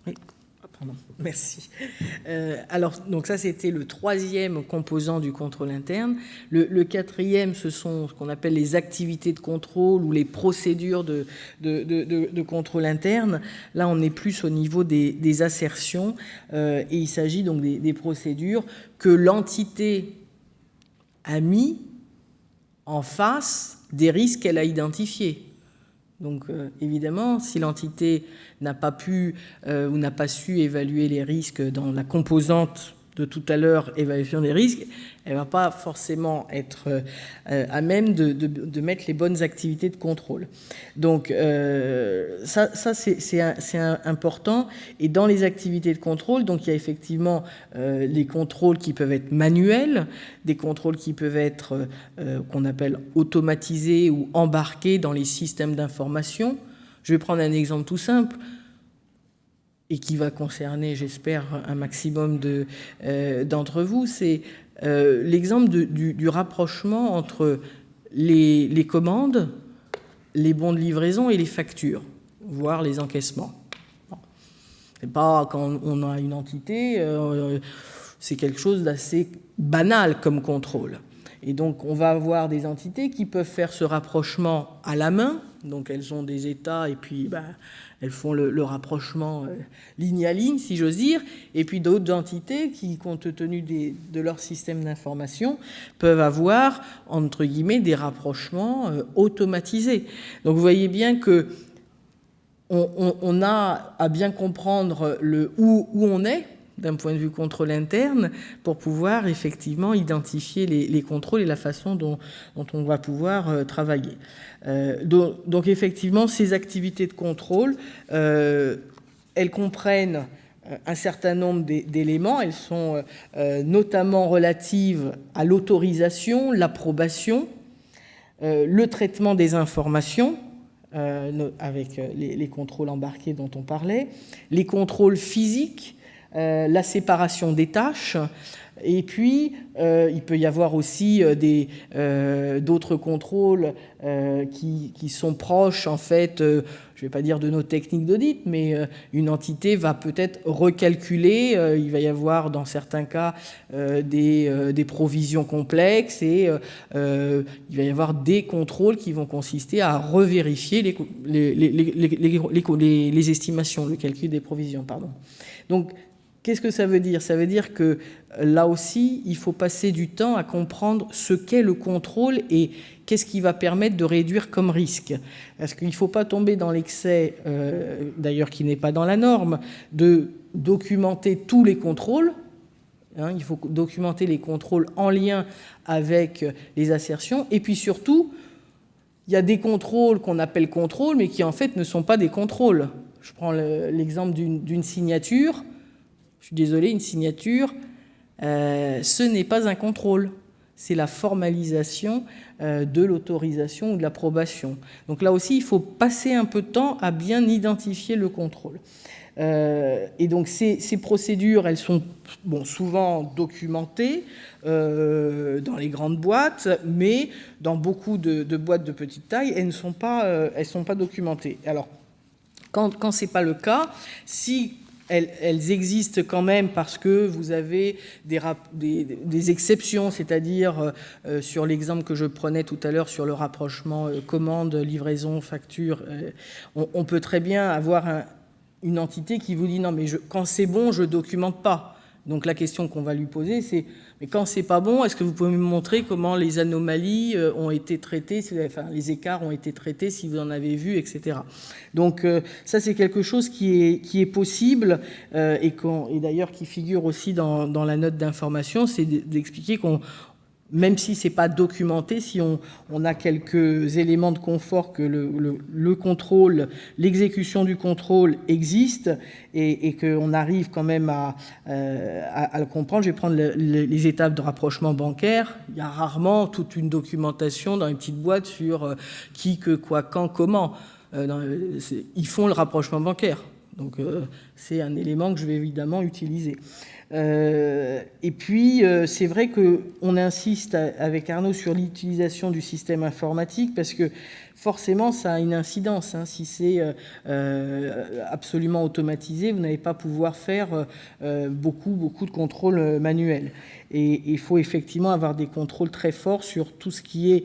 Oui. Pardon. Merci. Alors, donc ça, c'était le troisième composant du contrôle interne. Le quatrième, ce sont ce qu'on appelle les activités de contrôle ou les procédures de contrôle interne. Là, on est plus au niveau des assertions et il s'agit donc des procédures que l'entité a mis en face des risques qu'elle a identifiés. Donc, évidemment, si l'entité n'a pas pu ou n'a pas su évaluer les risques dans la composante de tout à l'heure, évaluation des risques, elle ne va pas forcément être à même de mettre les bonnes activités de contrôle. Donc, ça c'est important. Et dans les activités de contrôle, donc, il y a effectivement les contrôles qui peuvent être manuels, des contrôles qui peuvent être, qu'on appelle automatisés ou embarqués dans les systèmes d'information. Je vais prendre un exemple tout simple et qui va concerner, j'espère, un maximum d'entre vous. C'est l'exemple du rapprochement entre les commandes, les bons de livraison et les factures, voire les encaissements. Bon. C'est pas quand on a une entité, c'est quelque chose d'assez banal comme contrôle. Et donc, on va avoir des entités qui peuvent faire ce rapprochement à la main. Donc, elles ont des états et puis elles font le rapprochement ligne à ligne, si j'ose dire. Et puis d'autres entités qui, compte tenu de leur système d'information, peuvent avoir, entre guillemets, des rapprochements automatisés. Donc, vous voyez bien que on a à bien comprendre où on est, d'un point de vue contrôle interne, pour pouvoir effectivement identifier les contrôles et la façon dont on va pouvoir travailler. Donc effectivement, ces activités de contrôle, elles comprennent un certain nombre d'éléments. Elles sont notamment relatives à l'autorisation, l'approbation, le traitement des informations, avec les contrôles embarqués dont on parlait, les contrôles physiques, la séparation des tâches, et puis il peut y avoir aussi d'autres contrôles qui sont proches, en fait, je ne vais pas dire de nos techniques d'audit, mais une entité va peut-être recalculer, il va y avoir dans certains cas des provisions complexes et il va y avoir des contrôles qui vont consister à revérifier les estimations, le calcul des provisions, pardon. Donc, qu'est-ce que ça veut dire? Ça veut dire que là aussi, il faut passer du temps à comprendre ce qu'est le contrôle et qu'est-ce qui va permettre de réduire comme risque. Parce qu'il ne faut pas tomber dans l'excès, d'ailleurs qui n'est pas dans la norme, de documenter tous les contrôles. Il faut documenter les contrôles en lien avec les assertions. Et puis surtout, il y a des contrôles qu'on appelle contrôles, mais qui en fait ne sont pas des contrôles. Je prends l'exemple d'une signature. Je suis désolé, une signature, ce n'est pas un contrôle. C'est la formalisation de l'autorisation ou de l'approbation. Donc là aussi, il faut passer un peu de temps à bien identifier le contrôle. Et donc ces procédures, elles sont souvent documentées dans les grandes boîtes, mais dans beaucoup de boîtes de petite taille, elles ne sont pas documentées. Alors, quand ce n'est pas le cas, si elles existent quand même parce que vous avez des exceptions, c'est-à-dire sur l'exemple que je prenais tout à l'heure sur le rapprochement commande, livraison, facture, on peut très bien avoir une entité qui vous dit non mais quand c'est bon, je ne documente pas. Donc la question qu'on va lui poser, c'est mais quand c'est pas bon, est-ce que vous pouvez me montrer comment les anomalies ont été traitées, enfin les écarts ont été traités, si vous en avez vu, etc. Donc ça c'est quelque chose qui est possible et d'ailleurs qui figure aussi dans la note d'information, c'est d'expliquer qu'on même si ce n'est pas documenté, si on a quelques éléments de confort que le contrôle, l'exécution du contrôle existe et qu'on arrive quand même à le comprendre. Je vais prendre les étapes de rapprochement bancaire. Il y a rarement toute une documentation dans une petite boîte sur qui, que, quoi, quand, comment. Ils font le rapprochement bancaire. Donc c'est un élément que je vais évidemment utiliser. Et puis, c'est vrai qu'on insiste avec Arnaud sur l'utilisation du système informatique parce que forcément, ça a une incidence. Si c'est absolument automatisé, vous n'allez pas pouvoir faire beaucoup de contrôles manuels. Et il faut effectivement avoir des contrôles très forts sur tout ce qui est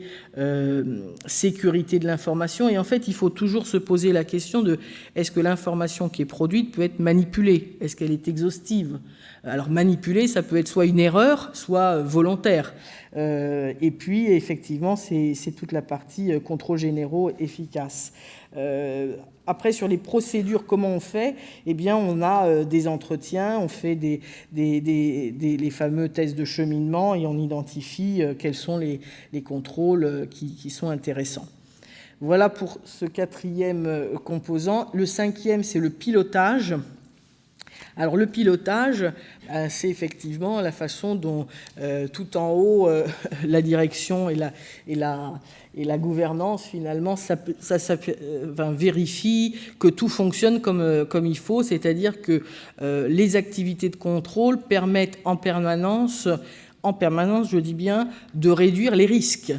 sécurité de l'information. Et en fait, il faut toujours se poser la question de est-ce que l'information qui est produite peut être manipulée? Est-ce qu'elle est exhaustive? Alors manipuler, ça peut être soit une erreur, soit volontaire. Et puis effectivement, c'est toute la partie contrôles généraux efficaces. Après, sur les procédures, comment on fait? Eh bien, on a des entretiens, on fait les fameux tests de cheminement et on identifie quels sont les contrôles qui sont intéressants. Voilà pour ce quatrième composant. Le cinquième, c'est le pilotage. Alors le pilotage, c'est effectivement la façon dont tout en haut, la direction et la gouvernance, finalement, ça vérifie que tout fonctionne comme il faut, c'est-à-dire que les activités de contrôle permettent en permanence, je dis bien, de réduire les risques.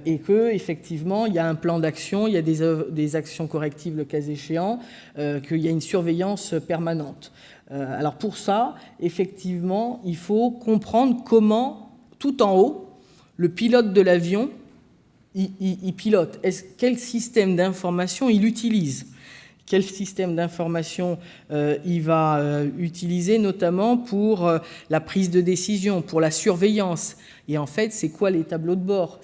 Et qu'effectivement, il y a un plan d'action, il y a des actions correctives le cas échéant, qu'il y a une surveillance permanente. Alors pour ça, effectivement, il faut comprendre comment, tout en haut, le pilote de l'avion, il pilote. Quel système d'information il utilise? Quel système d'information il va utiliser, notamment pour la prise de décision, pour la surveillance. Et en fait, c'est quoi les tableaux de bord?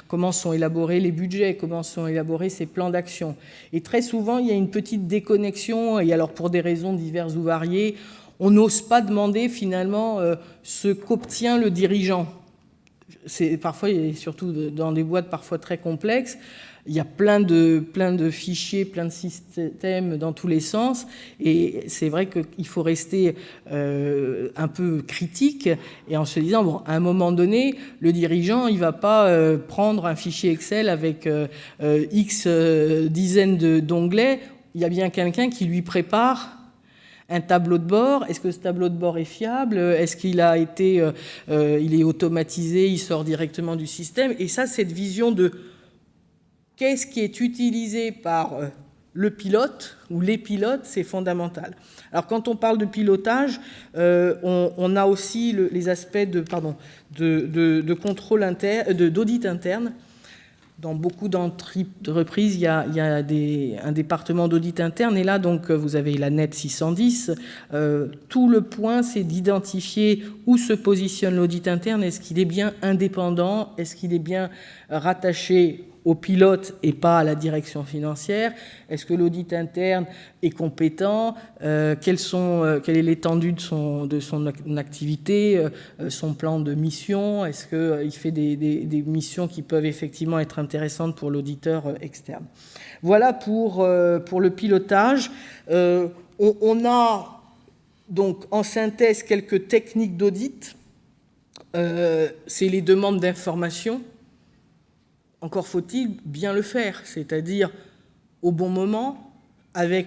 Comment sont élaborés les budgets? Comment sont élaborés ces plans d'action? Et très souvent, il y a une petite déconnexion, et alors pour des raisons diverses ou variées, on n'ose pas demander finalement ce qu'obtient le dirigeant. Parfois, et surtout dans des boîtes parfois très complexes, il y a plein de fichiers, plein de systèmes dans tous les sens, et c'est vrai qu'il faut rester un peu critique, et en se disant, bon, à un moment donné, le dirigeant, il ne va pas prendre un fichier Excel avec X dizaines d'onglets, il y a bien quelqu'un qui lui prépare un tableau de bord. Est-ce que ce tableau de bord est fiable? Est-ce qu'il a été, il est automatisé, il sort directement du système? Et ça, cette vision de qu'est-ce qui est utilisé par le pilote ou les pilotes, c'est fondamental. Alors, quand on parle de pilotage, on a aussi les aspects de contrôle d'audit interne. Dans beaucoup d'entreprises, il y a un département d'audit interne. Et là, donc, vous avez la NET 610. Tout le point, c'est d'identifier où se positionne l'audit interne. Est-ce qu'il est bien indépendant? Est-ce qu'il est bien rattaché au pilote et pas à la direction financière? Est-ce que l'audit interne est compétent? Quelle est l'étendue de son activité, son plan de mission? Est-ce qu'il fait des missions qui peuvent effectivement être intéressantes pour l'auditeur externe? Voilà pour le pilotage. On a donc en synthèse quelques techniques d'audit. C'est les demandes d'information. Encore faut-il bien le faire, c'est-à-dire au bon moment, avec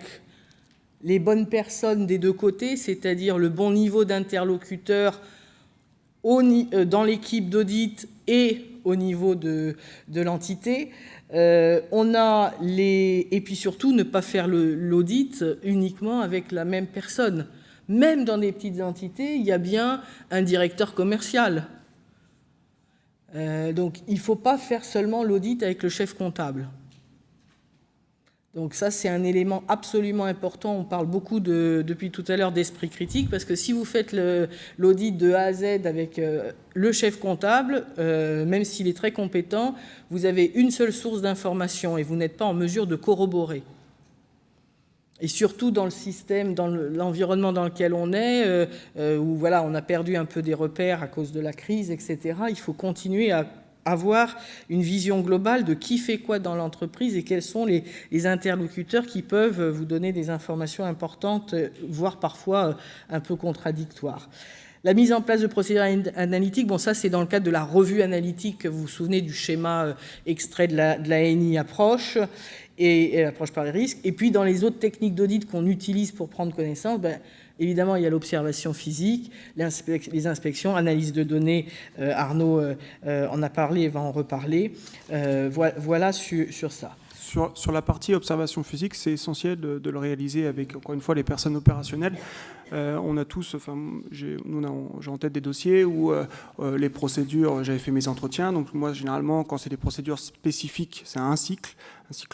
les bonnes personnes des deux côtés, c'est-à-dire le bon niveau d'interlocuteur dans l'équipe d'audit et au niveau de l'entité. Et puis surtout, ne pas faire l'audit uniquement avec la même personne. Même dans des petites entités, il y a bien un directeur commercial. Donc, il ne faut pas faire seulement l'audit avec le chef comptable. Donc ça, c'est un élément absolument important. On parle beaucoup depuis tout à l'heure d'esprit critique, parce que si vous faites l'audit de A à Z avec le chef comptable, même s'il est très compétent, vous avez une seule source d'information et vous n'êtes pas en mesure de corroborer. Et surtout dans le système, dans l'environnement dans lequel on est, où voilà, on a perdu un peu des repères à cause de la crise, etc. Il faut continuer à avoir une vision globale de qui fait quoi dans l'entreprise et quels sont les interlocuteurs qui peuvent vous donner des informations importantes, voire parfois un peu contradictoires. La mise en place de procédures analytiques, bon, ça c'est dans le cadre de la revue analytique, vous vous souvenez du schéma extrait de la NI approche et approche par les risques. Et puis dans les autres techniques d'audit qu'on utilise pour prendre connaissance, évidemment, il y a l'observation physique, les inspections, analyse de données. Arnaud en a parlé et va en reparler. Voilà sur ça. Sur la partie observation physique, c'est essentiel de le réaliser avec, encore une fois, les personnes opérationnelles. On a tous, j'ai en tête des dossiers où les procédures, j'avais fait mes entretiens. Donc moi, généralement, quand c'est des procédures spécifiques, c'est un cycle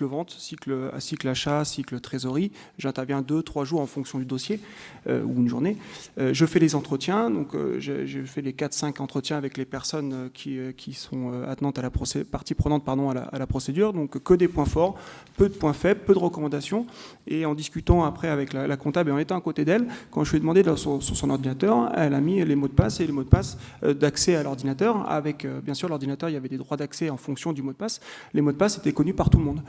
vente, cycle achat, cycle trésorerie. J'interviens 2-3 jours en fonction du dossier ou une journée. Je fais les entretiens, donc je fais les 4-5 entretiens avec les personnes qui sont attenantes à la partie prenante à la procédure. Donc que des points forts, peu de points faibles, peu de recommandations. Et en discutant après avec la comptable et en étant à côté d'elle, quand je lui ai demandé sur son ordinateur, elle a mis les mots de passe et les mots de passe d'accès à l'ordinateur. Avec, bien sûr, l'ordinateur, il y avait des droits d'accès en fonction du mot de passe. Les mots de passe étaient connus par tout le monde.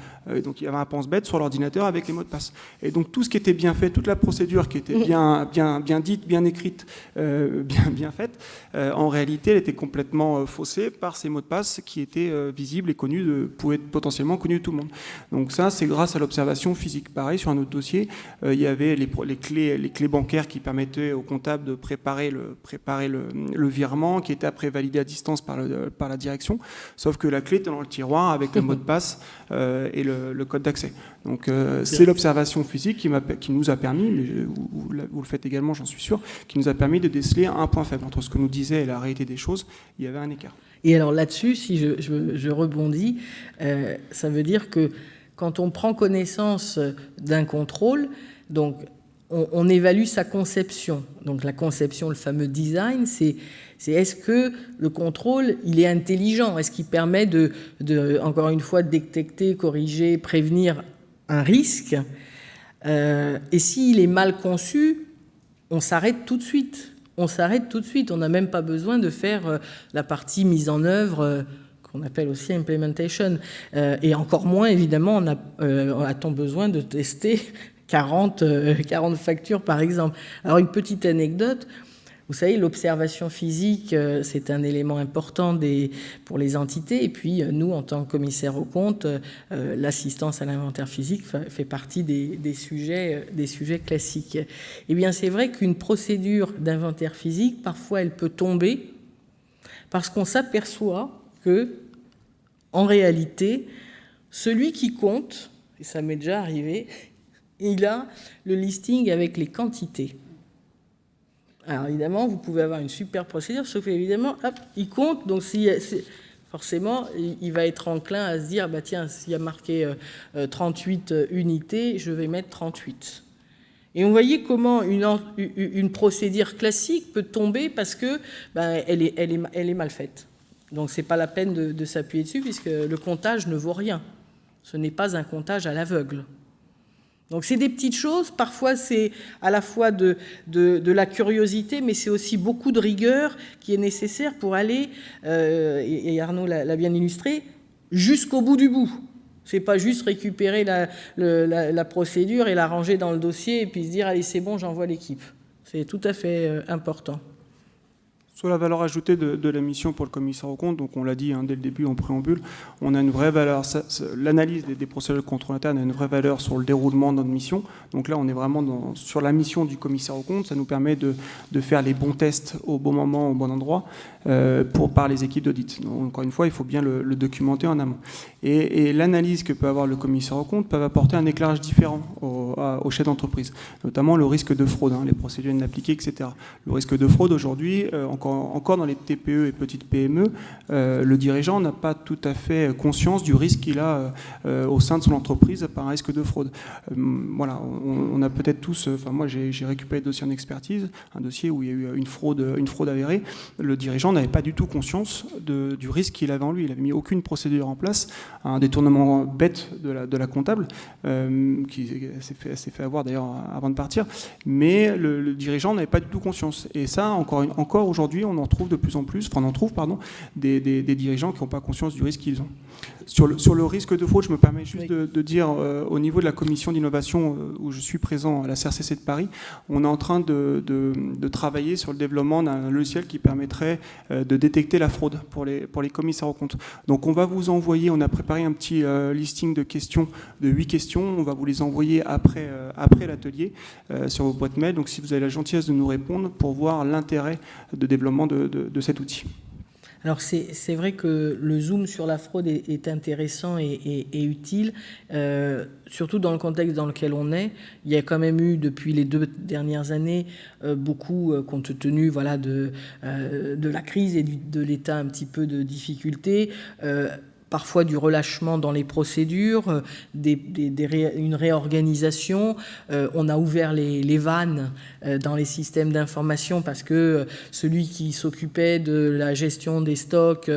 Donc il y avait un pense-bête sur l'ordinateur avec les mots de passe. Et donc tout ce qui était bien fait, toute la procédure qui était bien dite, bien écrite, bien faite, en réalité, elle était complètement faussée par ces mots de passe qui étaient visibles et pouvaient être potentiellement connus de tout le monde. Donc ça, c'est grâce à l'observation physique. Pareil, sur un autre dossier, il y avait les clés bancaires qui permettaient au comptable de préparer le virement, qui était après validé à distance par la direction, sauf que la clé était dans le tiroir avec le mot de passe et le code d'accès. Donc c'est l'observation physique qui nous a permis, mais vous le faites également, j'en suis sûr, qui nous a permis de déceler un point faible. Entre ce que nous disait et la réalité des choses, il y avait un écart. Et alors là-dessus, si je rebondis, ça veut dire que quand on prend connaissance d'un contrôle, donc on évalue sa conception. Donc la conception, le fameux design, c'est est-ce que le contrôle, il est intelligent? Est-ce qu'il permet encore une fois, de détecter, corriger, prévenir un risque? Et s'il est mal conçu, on s'arrête tout de suite. On n'a même pas besoin de faire la partie mise en œuvre qu'on appelle aussi implementation. Et encore moins, évidemment, a-t-on besoin de tester 40 factures, par exemple. Alors, une petite anecdote. Vous savez, l'observation physique, c'est un élément important pour les entités. Et puis, nous, en tant que commissaire aux comptes, l'assistance à l'inventaire physique fait partie des sujets classiques. Eh bien, c'est vrai qu'une procédure d'inventaire physique, parfois, elle peut tomber parce qu'on s'aperçoit que, en réalité, celui qui compte, et ça m'est déjà arrivé, il a le listing avec les quantités. Alors évidemment, vous pouvez avoir une super procédure, sauf qu'évidemment, hop, il compte, donc forcément, il va être enclin à se dire, bah tiens, s'il y a marqué 38 unités, je vais mettre 38. Et on voyait comment une procédure classique peut tomber parce que elle est mal faite. Donc c'est pas la peine de s'appuyer dessus, puisque le comptage ne vaut rien. Ce n'est pas un comptage à l'aveugle. Donc c'est des petites choses, parfois c'est à la fois de la curiosité, mais c'est aussi beaucoup de rigueur qui est nécessaire pour aller, et Arnaud l'a bien illustré, jusqu'au bout du bout. C'est pas juste récupérer la procédure et la ranger dans le dossier et puis se dire « allez, c'est bon, j'envoie l'équipe ». C'est tout à fait important. Sur la valeur ajoutée de la mission pour le commissaire aux comptes, donc on l'a dit dès le début en préambule, on a une vraie valeur, l'analyse des procédures de contrôle interne a une vraie valeur sur le déroulement de notre mission. Donc là, on est vraiment sur la mission du commissaire aux comptes, ça nous permet de faire les bons tests au bon moment, au bon endroit, par les équipes d'audit. Encore une fois, il faut bien le documenter en amont. Et l'analyse que peut avoir le commissaire aux comptes peut apporter un éclairage différent au chef d'entreprise, notamment le risque de fraude, les procédures inappliquées, etc. Le risque de fraude aujourd'hui, encore encore dans les TPE et petites PME, le dirigeant n'a pas tout à fait conscience du risque qu'il a au sein de son entreprise par un risque de fraude. Voilà, on a peut-être tous, enfin moi j'ai récupéré le dossier en expertise, un dossier où il y a eu une fraude avérée. Le dirigeant n'avait pas du tout conscience du risque qu'il avait en lui. Il n'avait mis aucune procédure en place, un détournement bête de la comptable, qui s'est fait avoir d'ailleurs avant de partir, mais le dirigeant n'avait pas du tout conscience. Et ça, encore aujourd'hui, on en trouve de plus en plus, enfin on en trouve, pardon, des dirigeants qui n'ont pas conscience du risque qu'ils ont. Sur le risque de fraude, je me permets juste de dire, au niveau de la commission d'innovation où je suis présent à la CRCC de Paris, on est en train de travailler sur le développement d'un logiciel qui permettrait de détecter la fraude pour les commissaires aux comptes. Donc on va vous envoyer, on a préparé un petit listing de questions, de 8 questions, on va vous les envoyer après l'atelier sur vos boîtes mail. Donc si vous avez la gentillesse de nous répondre pour voir l'intérêt de développement de cet outil. Alors c'est vrai que le zoom sur la fraude est intéressant et utile, surtout dans le contexte dans lequel on est. Il y a quand même eu depuis les 2 dernières années beaucoup, compte tenu voilà, de la crise et de l'état un petit peu de difficulté, parfois du relâchement dans les procédures, une réorganisation. On a ouvert les vannes dans les systèmes d'information parce que celui qui s'occupait de la gestion des stocks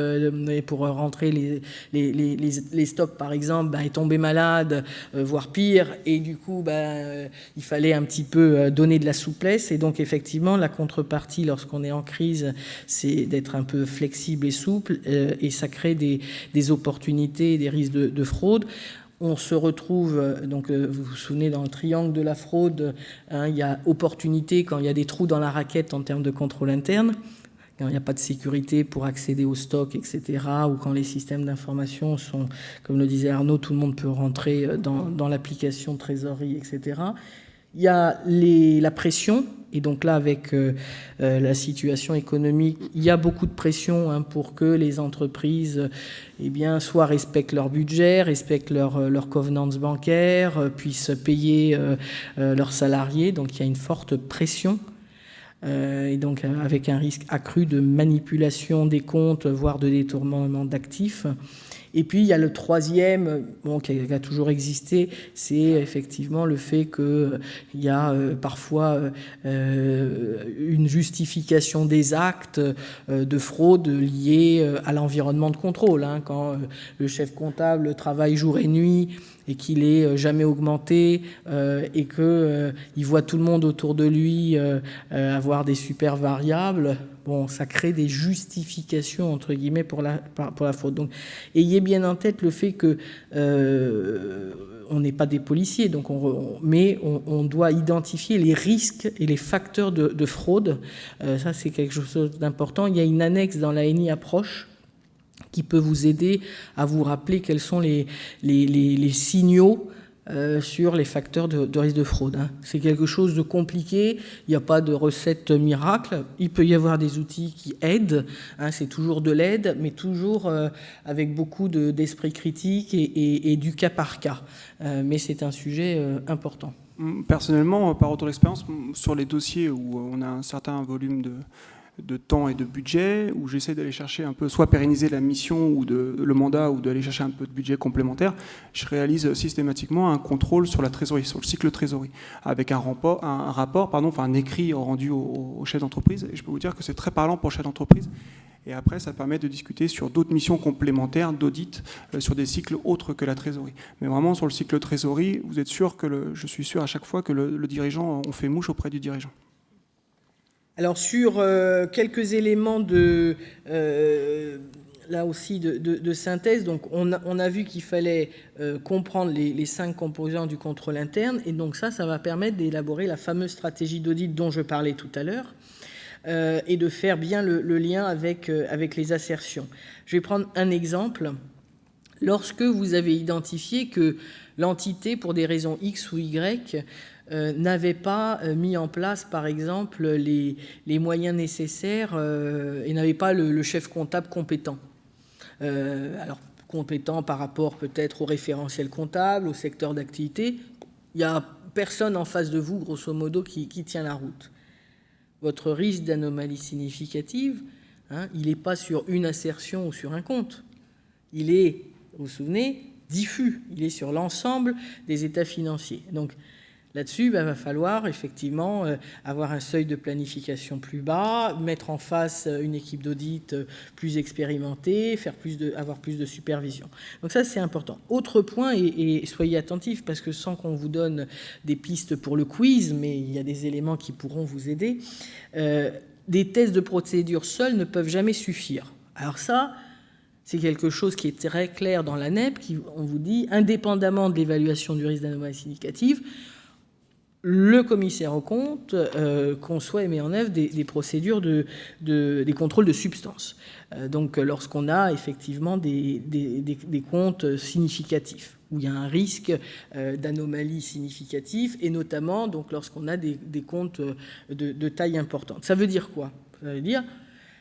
pour rentrer les stocks, par exemple, est tombé malade, voire pire, et du coup, il fallait un petit peu donner de la souplesse. Et donc, effectivement, la contrepartie, lorsqu'on est en crise, c'est d'être un peu flexible et souple, et ça crée des opportunités et des risques de fraude. On se retrouve, donc vous vous souvenez, dans le triangle de la fraude, il y a opportunité quand il y a des trous dans la raquette en termes de contrôle interne, quand il n'y a pas de sécurité pour accéder au stock, etc., ou quand les systèmes d'information sont, comme le disait Arnaud, tout le monde peut rentrer dans l'application de trésorerie, etc. Il y a la pression, et donc là, avec la situation économique, il y a beaucoup de pression pour que les entreprises soit respectent leur budget, respectent leurs covenants bancaires, puissent payer leurs salariés. Donc il y a une forte pression. Et donc avec un risque accru de manipulation des comptes, voire de détournement d'actifs. Et puis, il y a le troisième, qui a toujours existé, c'est effectivement le fait qu'il y a parfois une justification des actes de fraude liés à l'environnement de contrôle. Quand le chef comptable travaille jour et nuit et qu'il n'est jamais augmenté et qu'il voit tout le monde autour de lui avoir des super variables, ça crée des justifications, entre guillemets, pour la fraude. Donc, ayez bien en tête le fait que on n'est pas des policiers, donc mais on doit identifier les risques et les facteurs de fraude. Ça, c'est quelque chose d'important. Il y a une annexe dans l'ANI Approche qui peut vous aider à vous rappeler quels sont les signaux sur les facteurs de risque de fraude. C'est quelque chose de compliqué, il n'y a pas de recette miracle, il peut y avoir des outils qui aident, c'est toujours de l'aide, mais toujours avec beaucoup d'esprit critique et du cas par cas. Mais c'est un sujet important. Personnellement, par retour d'expérience, sur les dossiers où on a un certain volume de temps et de budget, où j'essaie d'aller chercher un peu, soit pérenniser la mission ou le mandat, ou d'aller chercher un peu de budget complémentaire, je réalise systématiquement un contrôle sur la trésorerie, sur le cycle trésorerie, avec un écrit rendu au chef d'entreprise. Et je peux vous dire que c'est très parlant pour le chef d'entreprise. Et après, ça permet de discuter sur d'autres missions complémentaires d'audit sur des cycles autres que la trésorerie. Mais vraiment, sur le cycle trésorerie, vous êtes sûr je suis sûr à chaque fois que le dirigeant, on fait mouche auprès du dirigeant. Alors sur quelques éléments là aussi de synthèse, donc on a vu qu'il fallait comprendre les 5 composants du contrôle interne, et donc ça va permettre d'élaborer la fameuse stratégie d'audit dont je parlais tout à l'heure, et de faire bien le lien avec les assertions. Je vais prendre un exemple. Lorsque vous avez identifié que l'entité, pour des raisons X ou Y, n'avait pas mis en place, par exemple, les moyens nécessaires et n'avait pas le chef comptable compétent. Alors, compétent par rapport peut-être au référentiel comptable, au secteur d'activité. Il n'y a personne en face de vous, grosso modo, qui tient la route. Votre risque d'anomalie significative, hein, il n'est pas sur une assertion ou sur un compte. Il est, vous vous souvenez, diffus. Il est sur l'ensemble des états financiers. Donc là-dessus, il va falloir effectivement avoir un seuil de planification plus bas, mettre en face une équipe d'audit plus expérimentée, avoir plus de supervision. Donc ça, c'est important. Autre point, et soyez attentifs, parce que sans qu'on vous donne des pistes pour le quiz, mais il y a des éléments qui pourront vous aider, des tests de procédure seuls ne peuvent jamais suffire. Alors ça, c'est quelque chose qui est très clair dans l'ANEP, on vous dit, indépendamment de l'évaluation du risque d'anomalie significative, le commissaire aux comptes conçoit et met en œuvre des procédures des contrôles de substance. Donc lorsqu'on a effectivement des comptes significatifs, où il y a un risque d'anomalie significative, et notamment donc, lorsqu'on a des comptes de taille importante. Ça veut dire quoi? Ça veut dire,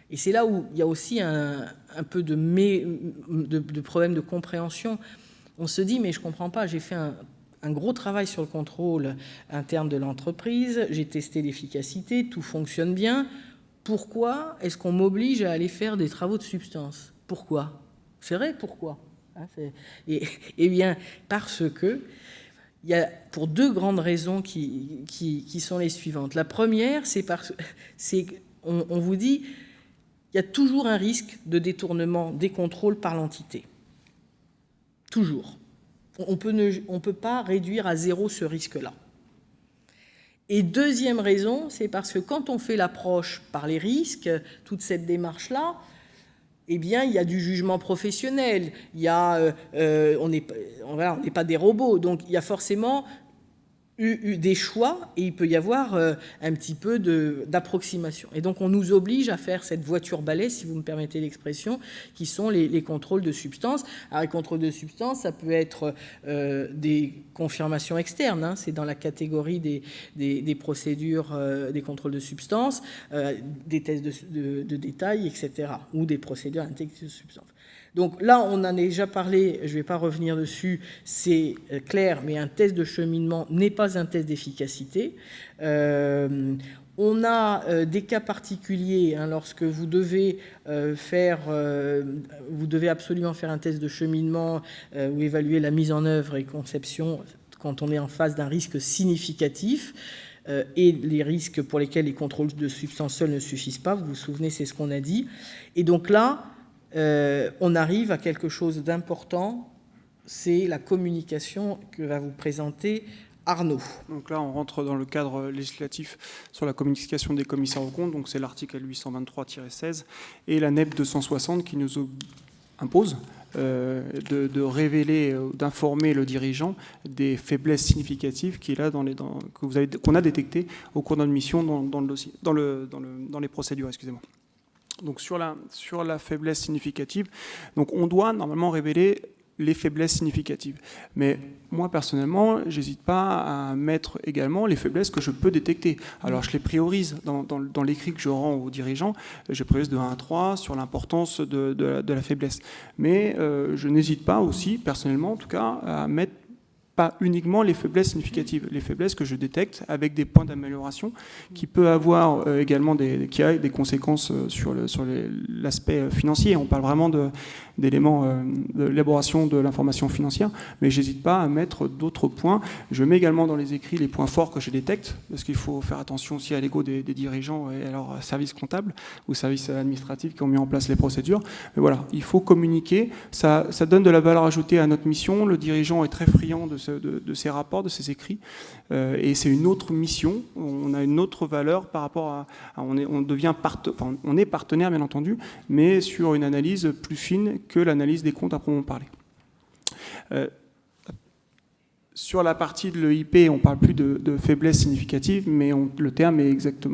et c'est là où il y a aussi un peu de problème de compréhension. On se dit, mais je ne comprends pas, j'ai fait un gros travail sur le contrôle interne de l'entreprise, j'ai testé l'efficacité, tout fonctionne bien. Pourquoi est-ce qu'on m'oblige à aller faire des travaux de substance? Pourquoi? C'est vrai, pourquoi? Eh bien, parce que il y a pour deux grandes raisons qui sont les suivantes. La première, c'est qu'on vous dit il y a toujours un risque de détournement des contrôles par l'entité. Toujours. On ne peut pas réduire à zéro ce risque-là. Et deuxième raison, c'est parce que quand on fait l'approche par les risques, toute cette démarche-là, eh bien, il y a du jugement professionnel. On n'est pas des robots, donc il y a forcément eu des choix et il peut y avoir un petit peu d'approximation. Et donc on nous oblige à faire cette voiture-balai, si vous me permettez l'expression, qui sont les contrôles de substance. Alors les contrôles de substance, ça peut être des confirmations externes, hein, c'est dans la catégorie des procédures, des contrôles de substance, des tests de détail, etc., ou des procédures intégrées de substance. Donc là, on en a déjà parlé, je ne vais pas revenir dessus, c'est clair, mais un test de cheminement n'est pas un test d'efficacité. On a des cas particuliers, hein, lorsque vous devez absolument faire un test de cheminement ou évaluer la mise en œuvre et conception quand on est en face d'un risque significatif. Et les risques pour lesquels les contrôles de substance seuls ne suffisent pas, vous vous souvenez, c'est ce qu'on a dit. Et donc là, on arrive à quelque chose d'important, c'est la communication que va vous présenter Arnaud. Donc là, on rentre dans le cadre législatif sur la communication des commissaires aux comptes, donc c'est l'article 823-16 et la NEP 260 qui nous impose de révéler, d'informer le dirigeant des faiblesses significatives qu'on a détectées au cours de notre mission dans le dossier, dans les procédures, excusez-moi. Donc sur la faiblesse significative, donc on doit normalement révéler les faiblesses significatives. Mais moi, personnellement, j'hésite pas à mettre également les faiblesses que je peux détecter. Alors, je les priorise dans l'écrit que je rends aux dirigeants. Je priorise de 1 à 3 sur l'importance de la faiblesse. Mais je n'hésite pas aussi, personnellement en tout cas, à mettre pas uniquement les faiblesses significatives, les faiblesses que je détecte avec des points d'amélioration qui peut avoir également des conséquences sur l'aspect financier. On parle vraiment d'éléments de l'élaboration de l'information financière, mais j'hésite pas à mettre d'autres points. Je mets également dans les écrits les points forts que je détecte, parce qu'il faut faire attention aussi à l'ego des dirigeants et à leur service comptable ou service administratif qui ont mis en place les procédures. Mais voilà, il faut communiquer, ça donne de la valeur ajoutée à notre mission. Le dirigeant est très friand de ces rapports, de ces écrits, et c'est une autre mission. On a une autre valeur par rapport à on est partenaire bien entendu, mais sur une analyse plus fine que l'analyse des comptes à proprement parler. Sur la partie de l'EIP, on ne parle plus de faiblesse significative, mais le terme exact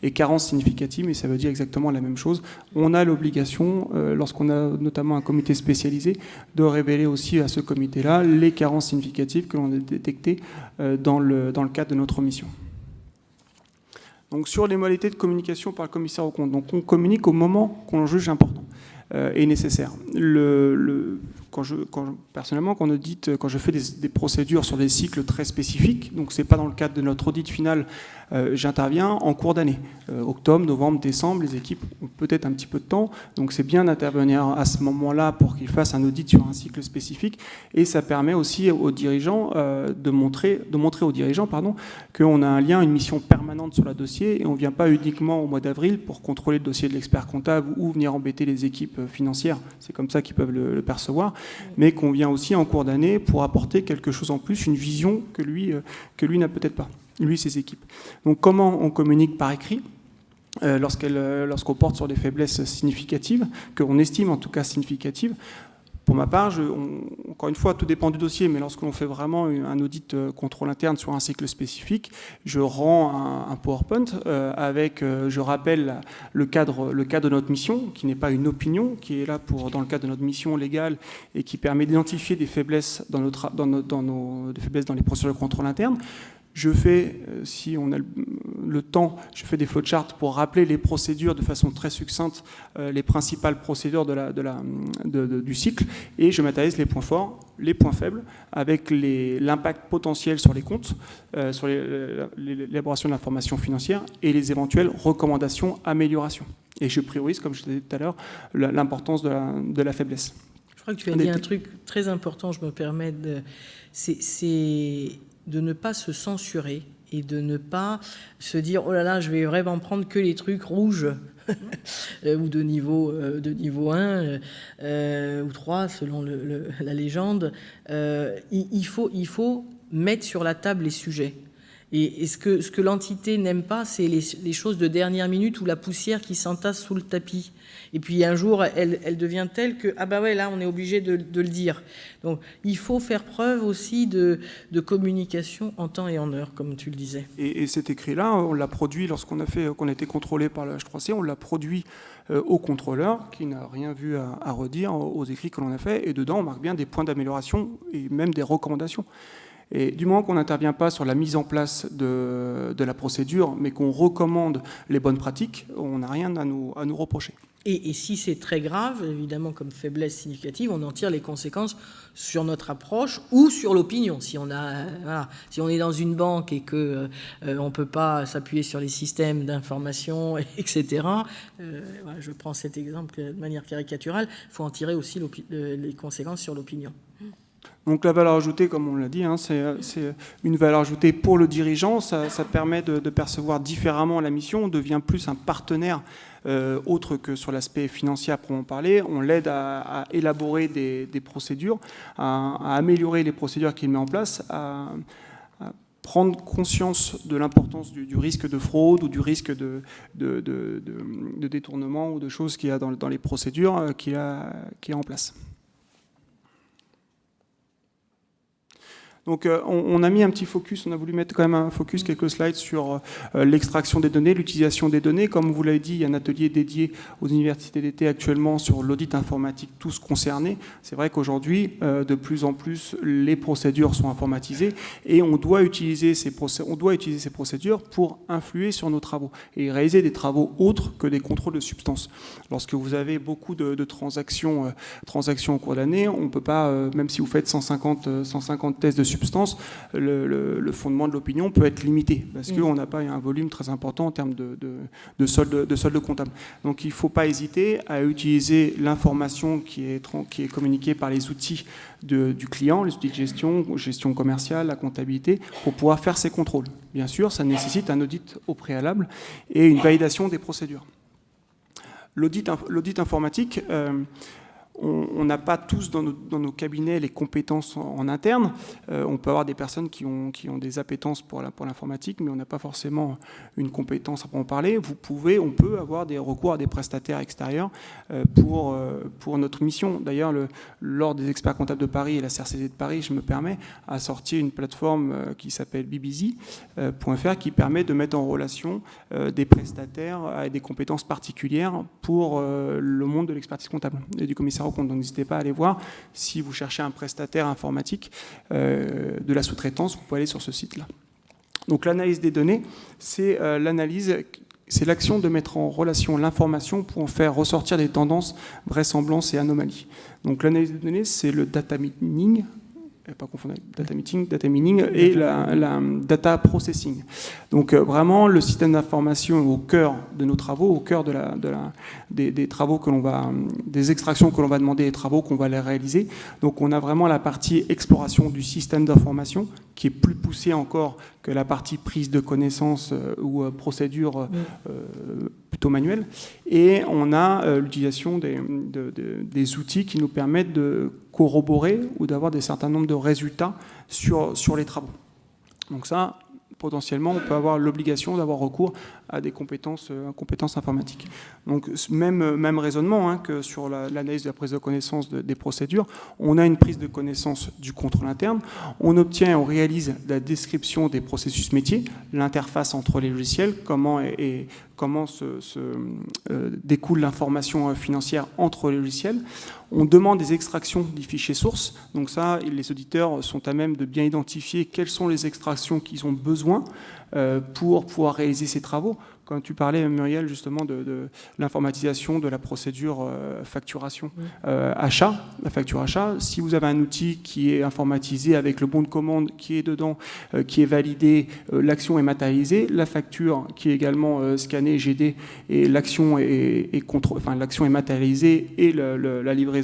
est carence significative, mais ça veut dire exactement la même chose. On a l'obligation, lorsqu'on a notamment un comité spécialisé, de révéler aussi à ce comité-là les carences significatives que l'on a détectées dans le cadre de notre mission. Donc sur les modalités de communication par le commissaire aux comptes, donc on communique au moment qu'on juge important et nécessaire. personnellement, quand je fais des procédures sur des cycles très spécifiques, donc c'est pas dans le cadre de notre audit final, j'interviens en cours d'année. Octobre, novembre, décembre, les équipes ont peut-être un petit peu de temps, donc c'est bien d'intervenir à ce moment-là pour qu'ils fassent un audit sur un cycle spécifique, et ça permet aussi aux dirigeants de montrer aux dirigeants qu'on a un lien, une mission permanente sur le dossier, et on ne vient pas uniquement au mois d'avril pour contrôler le dossier de l'expert comptable ou venir embêter les équipes financières, c'est comme ça qu'ils peuvent le percevoir, mais qu'on vient aussi en cours d'année pour apporter quelque chose en plus, une vision que lui n'a peut-être pas, lui, ses équipes. Donc comment on communique par écrit lorsqu'on porte sur des faiblesses significatives, qu'on estime en tout cas significatives? Pour ma part, encore une fois, tout dépend du dossier, mais lorsqu'on fait vraiment un audit contrôle interne sur un cycle spécifique, je rends un PowerPoint je rappelle le cadre de notre mission, qui n'est pas une opinion, qui est là dans le cadre de notre mission légale et qui permet d'identifier des faiblesses dans les procédures de contrôle interne. Je fais, si on a le temps, je fais des flowcharts pour rappeler les procédures de façon très succincte, les principales procédures du cycle, et je matérialise les points forts, les points faibles, avec l'impact potentiel sur les comptes, sur l'élaboration de l'information financière et les éventuelles recommandations, améliorations. Et je priorise, comme je disais tout à l'heure, l'importance de la faiblesse. Je crois que tu as dit un truc très important, je me permets c'est de ne pas se censurer et de ne pas se dire « Oh là là, je vais vraiment prendre que les trucs rouges » ou de niveau 1 ou 3, selon la légende. Il faut mettre sur la table les sujets. Et ce que l'entité n'aime pas, c'est les choses de dernière minute ou la poussière qui s'entasse sous le tapis. Et puis un jour, elle devient telle que, ah bah ouais, là, on est obligé de le dire. Donc, il faut faire preuve aussi de communication en temps et en heure, comme tu le disais. Et cet écrit-là, on l'a produit lorsqu'on a été contrôlé par le H3C, on l'a produit au contrôleur, qui n'a rien vu à redire aux écrits que l'on a fait. Et dedans, on marque bien des points d'amélioration et même des recommandations. Et du moment qu'on n'intervient pas sur la mise en place de la procédure, mais qu'on recommande les bonnes pratiques, on n'a rien à nous reprocher. Et si c'est très grave, évidemment, comme faiblesse significative, on en tire les conséquences sur notre approche ou sur l'opinion. Si on est dans une banque et qu'on ne peut pas s'appuyer sur les systèmes d'information, etc., je prends cet exemple de manière caricaturale, il faut en tirer aussi les conséquences sur l'opinion. Donc la valeur ajoutée, comme on l'a dit, c'est une valeur ajoutée pour le dirigeant. Ça permet de percevoir différemment la mission. On devient plus un partenaire autre que sur l'aspect financier à proprement parler. On l'aide à élaborer des procédures, à améliorer les procédures qu'il met en place, à prendre conscience de l'importance du risque de fraude ou du risque de détournement ou de choses qu'il y a dans les procédures qu'il y a en place. Donc on a mis un petit focus, on a voulu mettre quand même un focus, quelques slides sur l'extraction des données, l'utilisation des données. Comme vous l'avez dit, il y a un atelier dédié aux universités d'été actuellement sur l'audit informatique, tous concernés. C'est vrai qu'aujourd'hui, de plus en plus, les procédures sont informatisées et on doit utiliser ces procédures pour influer sur nos travaux et réaliser des travaux autres que des contrôles de substance. Lorsque vous avez beaucoup de transactions en cours d'année, on ne peut pas, même si vous faites 150 tests de substance, le fondement de l'opinion peut être limité parce qu'on n'a pas un volume très important en termes de solde comptable. Donc il ne faut pas hésiter à utiliser l'information qui est communiquée par les outils du client, les outils de gestion commerciale, la comptabilité, pour pouvoir faire ces contrôles. Bien sûr, ça nécessite un audit au préalable et une validation des procédures. L'audit informatique, on n'a pas tous dans nos cabinets les compétences en interne. On peut avoir des personnes qui ont des appétences pour l'informatique, mais on n'a pas forcément une compétence à en parler. On peut avoir des recours à des prestataires extérieurs pour notre mission. D'ailleurs, lors des experts comptables de Paris et la CRCD de Paris, je me permets, a sorti une plateforme qui s'appelle bbz.fr qui permet de mettre en relation des prestataires avec des compétences particulières pour le monde de l'expertise comptable et du commissariat. Donc n'hésitez pas à aller voir. Si vous cherchez un prestataire informatique de la sous-traitance, vous pouvez aller sur ce site-là. Donc l'analyse des données, c'est l'analyse c'est l'action de mettre en relation l'information pour en faire ressortir des tendances, vraisemblances et anomalies. Donc l'analyse de données, c'est le data mining, pas confondre avec data mining et la data processing. Donc vraiment, le système d'information est au cœur de nos travaux, au cœur des travaux que l'on va, des extractions que l'on va demander, des travaux qu'on va les réaliser. Donc on a vraiment la partie exploration du système d'information qui est plus poussée encore que la partie prise de connaissances ou procédure plutôt manuelle. Et on a l'utilisation des outils qui nous permettent de corroborer ou d'avoir des certains nombres de résultats sur les travaux. Donc ça, potentiellement, on peut avoir l'obligation d'avoir recours à des compétences informatiques. Donc même raisonnement que sur l'analyse de la prise de connaissance des procédures. On a une prise de connaissance du contrôle interne. On obtient et on réalise la description des processus métiers, l'interface entre les logiciels, comment se découle l'information financière entre les logiciels. On demande des extractions des fichiers sources. Donc ça, les auditeurs sont à même de bien identifier quelles sont les extractions qu'ils ont besoin pour pouvoir réaliser ces travaux. Quand tu parlais, Muriel, justement, de l'informatisation de la procédure facturation achat, la facture achat, si vous avez un outil qui est informatisé avec le bon de commande qui est dedans, qui est validé, l'action est matérialisée, la facture qui est également scannée, GD, et l'action est matérialisée et la livraison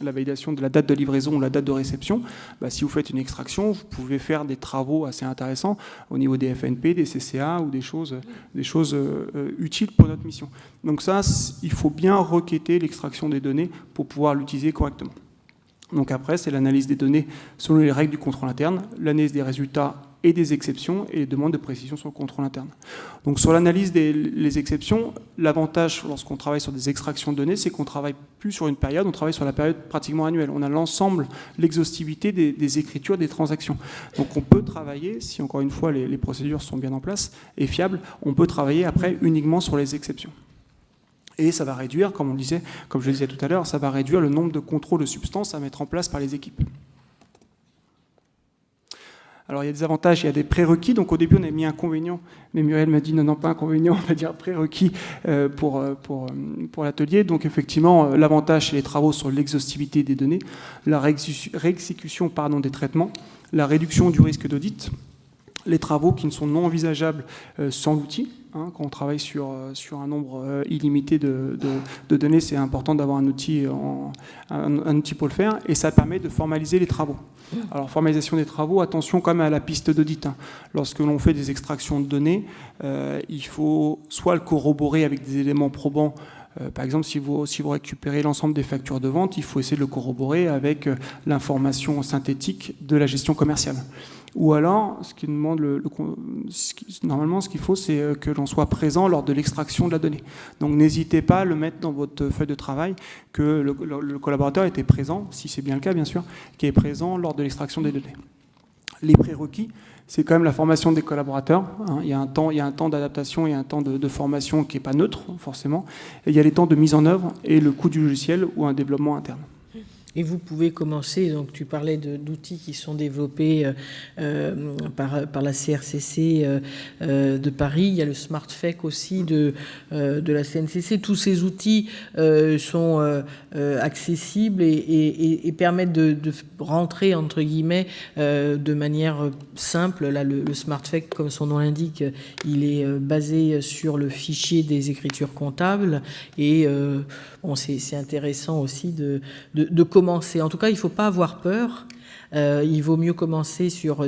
la validation de la date de livraison ou la date de réception, si vous faites une extraction, vous pouvez faire des travaux assez intéressants au niveau des FNP, des CCA ou des choses utiles pour notre mission. Donc ça, il faut bien requêter l'extraction des données pour pouvoir l'utiliser correctement. Donc après, c'est l'analyse des données selon les règles du contrôle interne, l'analyse des résultats et des exceptions et les demandes de précision sur le contrôle interne. Donc sur l'analyse des exceptions, l'avantage lorsqu'on travaille sur des extractions de données, c'est qu'on ne travaille plus sur une période, on travaille sur la période pratiquement annuelle. On a l'ensemble, l'exhaustivité des écritures, des transactions. Donc on peut travailler, si encore une fois les procédures sont bien en place et fiables, on peut travailler après uniquement sur les exceptions. Et ça va réduire, comme je le disais tout à l'heure, ça va réduire le nombre de contrôles de substances à mettre en place par les équipes. Alors il y a des avantages, il y a des prérequis. Donc au début on a mis inconvénient, mais Muriel m'a dit non, pas inconvénient, on va dire prérequis pour l'atelier. Donc effectivement, l'avantage c'est les travaux sur l'exhaustivité des données, la réexécution des traitements, la réduction du risque d'audit, les travaux qui ne sont non envisageables sans l'outil. Quand on travaille sur un nombre illimité de données, c'est important d'avoir un outil pour le faire, et ça permet de formaliser les travaux. Alors, formalisation des travaux, attention quand même à la piste d'audit. Lorsque l'on fait des extractions de données, il faut soit le corroborer avec des éléments probants. Par exemple, si vous récupérez l'ensemble des factures de vente, il faut essayer de le corroborer avec l'information synthétique de la gestion commerciale. Ou alors, normalement, ce qu'il faut, c'est que l'on soit présent lors de l'extraction de la donnée. Donc, n'hésitez pas à le mettre dans votre feuille de travail, que le collaborateur était présent, si c'est bien le cas, bien sûr, qui est présent lors de l'extraction des données. Les prérequis, c'est quand même la formation des collaborateurs. Il y a un temps d'adaptation, il y a un temps de formation qui n'est pas neutre, forcément. Et il y a les temps de mise en œuvre et le coût du logiciel ou un développement interne. Et vous pouvez commencer, donc tu parlais d'outils qui sont développés par la CRCC de Paris, il y a le SmartFEC aussi de la CNCC. Tous ces outils sont accessibles et permettent de rentrer, entre guillemets, de manière simple. Là, le SmartFEC, comme son nom l'indique, il est basé sur le fichier des écritures comptables et c'est intéressant aussi de commencer. En tout cas, il ne faut pas avoir peur. Il vaut mieux commencer sur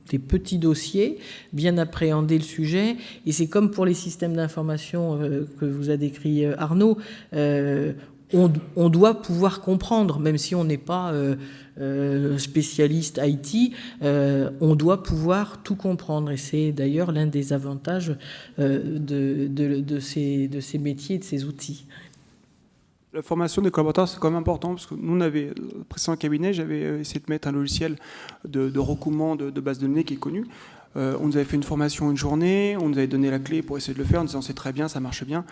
des petits dossiers, bien appréhender le sujet. Et c'est comme pour les systèmes d'information que vous a décrit Arnaud. On doit pouvoir comprendre, même si on n'est pas spécialiste IT, on doit pouvoir tout comprendre. Et c'est d'ailleurs l'un des avantages de ces métiers et de ces outils. La formation des collaborateurs, c'est quand même important, parce que nous, on avait, le précédent cabinet, j'avais essayé de mettre un logiciel de recouvrement de base de données qui est connu. On nous avait fait une formation une journée, on nous avait donné la clé pour essayer de le faire, en disant c'est très bien, ça marche bien.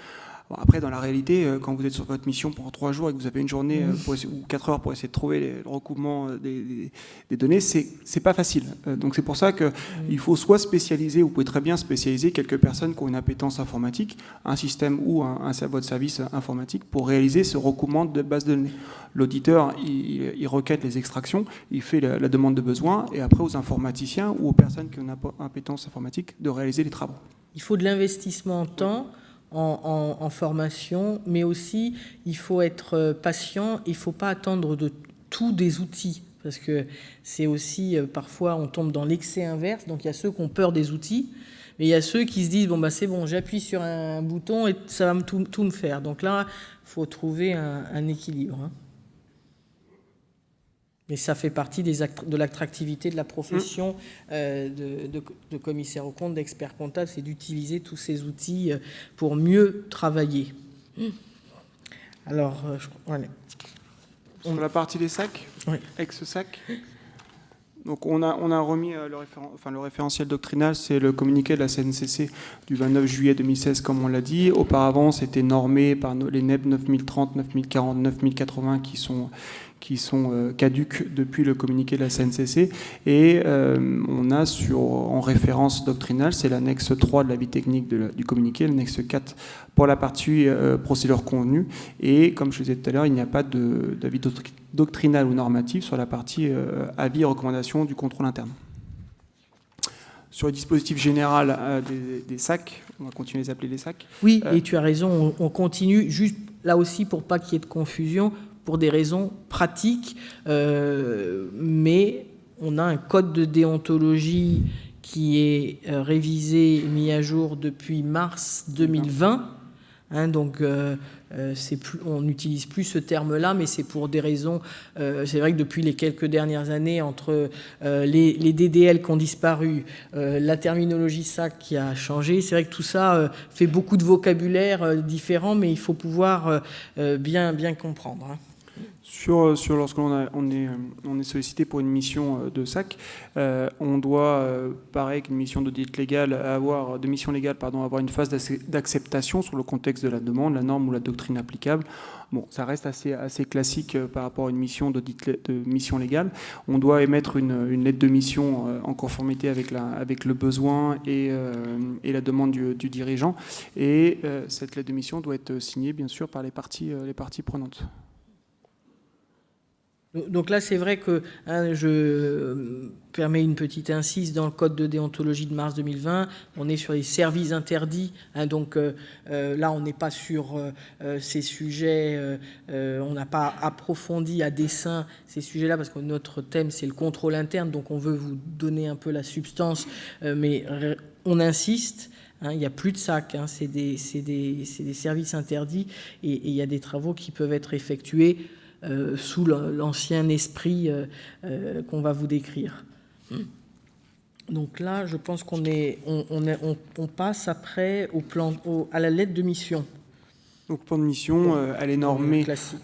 Bon, après, dans la réalité, quand vous êtes sur votre mission pendant 3 jours et que vous avez une journée ou 4 heures pour essayer de trouver le recoupement des données, c'est pas facile. Donc c'est pour ça qu'il faut soit spécialiser, vous pouvez très bien spécialiser quelques personnes qui ont une appétence informatique, un système ou votre service informatique pour réaliser ce recoupement de base de données. L'auditeur, il requête les extractions, il fait la demande de besoin, et après aux informaticiens ou aux personnes qui ont une appétence informatique de réaliser les travaux. Il faut de l'investissement en temps, en formation, mais aussi il faut être patient, il ne faut pas attendre de tout des outils, parce que c'est aussi, parfois on tombe dans l'excès inverse, donc il y a ceux qui ont peur des outils, mais il y a ceux qui se disent, bon, bah, c'est bon, j'appuie sur un bouton et ça va tout me faire. Donc là, il faut trouver un équilibre. Hein. Et ça fait partie de l'attractivité de la profession de commissaire aux comptes, d'expert comptable, c'est d'utiliser tous ces outils pour mieux travailler. Alors, voilà. Sur la partie des sacs, oui. Ex-sac. Donc on a remis le référentiel doctrinal, c'est le communiqué de la CNCC du 29 juillet 2016, comme on l'a dit. Auparavant, c'était normé par les NEB 9030, 9040, 9080 qui sont caduques depuis le communiqué de la CNCC. Et on a en référence doctrinale, c'est l'annexe 3 de l'avis technique du communiqué, l'annexe 4 pour la partie procédure convenue. Et comme je disais tout à l'heure, il n'y a pas d'avis doctrinal ou normatif sur la partie avis et recommandation du contrôle interne. Sur le dispositif général des SAC, on va continuer à les appeler les SAC. Oui, et tu as raison, on continue, juste là aussi pour pas qu'il y ait de confusion, pour des raisons pratiques, mais on a un code de déontologie qui est révisé, mis à jour depuis mars 2020. Hein, donc, on n'utilise plus ce terme-là, mais c'est pour des raisons... c'est vrai que depuis les quelques dernières années, entre les DDL qui ont disparu, la terminologie SAC qui a changé, c'est vrai que tout ça fait beaucoup de vocabulaire différent, mais il faut pouvoir bien comprendre. Hein. Lorsqu'on est sollicité pour une mission de SAC, on doit, pareil qu'une mission d'audit légal, avoir une phase d'acceptation sur le contexte de la demande, la norme ou la doctrine applicable. Bon, ça reste assez classique par rapport à une mission de mission légale. On doit émettre une lettre de mission en conformité avec le besoin et la demande du dirigeant. Et cette lettre de mission doit être signée, bien sûr, par les parties prenantes. Donc là, c'est vrai que je permets une petite incise dans le code de déontologie de mars 2020. On est sur les services interdits. Donc là, on n'est pas sur ces sujets. On n'a pas approfondi à dessein ces sujets-là parce que notre thème, c'est le contrôle interne. Donc on veut vous donner un peu la substance. Mais on insiste. Il n'y a plus de SAC. C'est des services interdits. Et il y a des travaux qui peuvent être effectués sous l'ancien esprit qu'on va vous décrire. Donc là, je pense qu'on passe après à la lettre de mission. Donc, plan de mission, elle est normée, classique.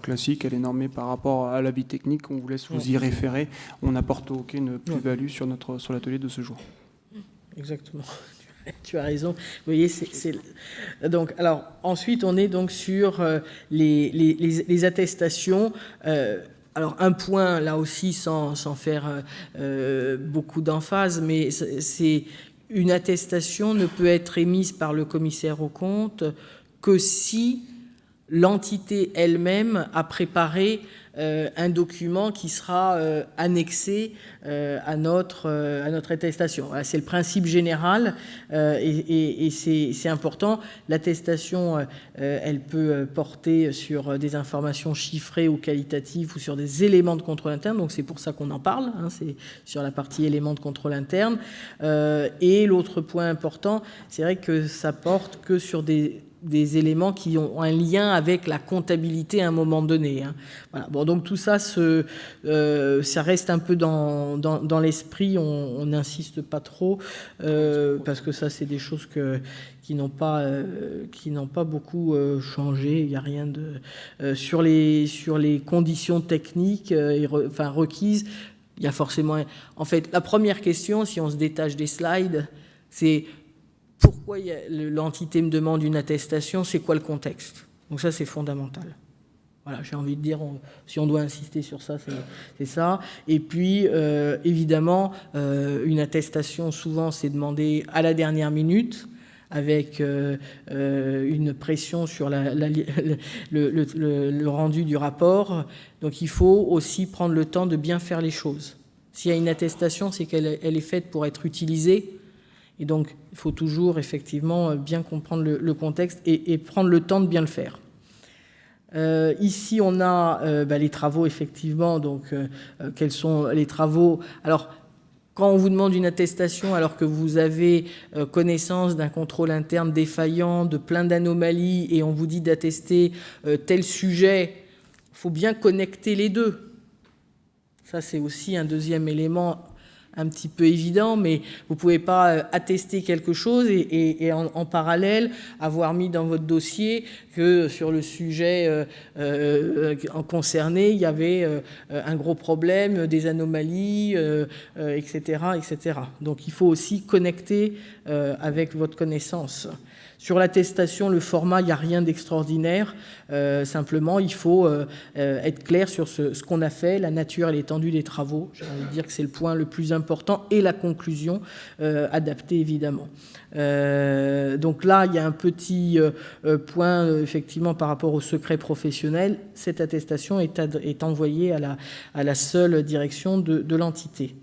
Classique, elle est normée par rapport à l'avis technique, on vous laisse vous y référer. On n'apporte aucune plus-value sur l'atelier de ce jour. Exactement. Tu as raison. Vous voyez, donc, alors, ensuite, on est donc sur les attestations. Alors, un point, là aussi, sans faire beaucoup d'emphase, mais c'est une attestation ne peut être émise par le commissaire aux comptes que si l'entité elle-même a préparé un document qui sera annexé à notre attestation. Voilà, c'est le principe général et c'est important. L'attestation, elle peut porter sur des informations chiffrées ou qualitatives ou sur des éléments de contrôle interne. Donc c'est pour ça qu'on en parle. C'est sur la partie éléments de contrôle interne. Et l'autre point important, c'est vrai que ça porte que sur des éléments qui ont un lien avec la comptabilité à un moment donné. Voilà. Bon, donc tout ça, ça reste un peu dans l'esprit, on n'insiste pas trop, parce que ça, c'est des choses qui n'ont pas beaucoup changé. Il n'y a rien de... sur les conditions techniques requises, il y a forcément... En fait, la première question, si on se détache des slides, c'est... pourquoi l'entité me demande une attestation, c'est quoi le contexte. Donc ça, c'est fondamental. Voilà, j'ai envie de dire, si on doit insister sur ça, c'est ça. Et puis, évidemment, une attestation, souvent, c'est demandé à la dernière minute, avec une pression sur le rendu du rapport. Donc, il faut aussi prendre le temps de bien faire les choses. S'il y a une attestation, c'est qu'elle est faite pour être utilisée. Et donc, il faut toujours, effectivement, bien comprendre le contexte et prendre le temps de bien le faire. Ici, on a les travaux, effectivement. Donc, quels sont les travaux? Alors, quand on vous demande une attestation alors que vous avez connaissance d'un contrôle interne défaillant, de plein d'anomalies, et on vous dit d'attester tel sujet, il faut bien connecter les deux. Ça, c'est aussi un deuxième élément un petit peu évident, mais vous ne pouvez pas attester quelque chose et en parallèle avoir mis dans votre dossier que sur le sujet concerné, il y avait un gros problème, des anomalies, etc., etc. Donc il faut aussi connecter avec votre connaissance. Sur l'attestation, le format, il n'y a rien d'extraordinaire. Simplement, il faut être clair sur ce qu'on a fait, la nature et l'étendue des travaux. J'ai envie de dire que c'est le point le plus important, et la conclusion adaptée, évidemment. Donc là, il y a un petit point, effectivement, par rapport au secret professionnel. Cette attestation est envoyée à la seule direction de l'entité.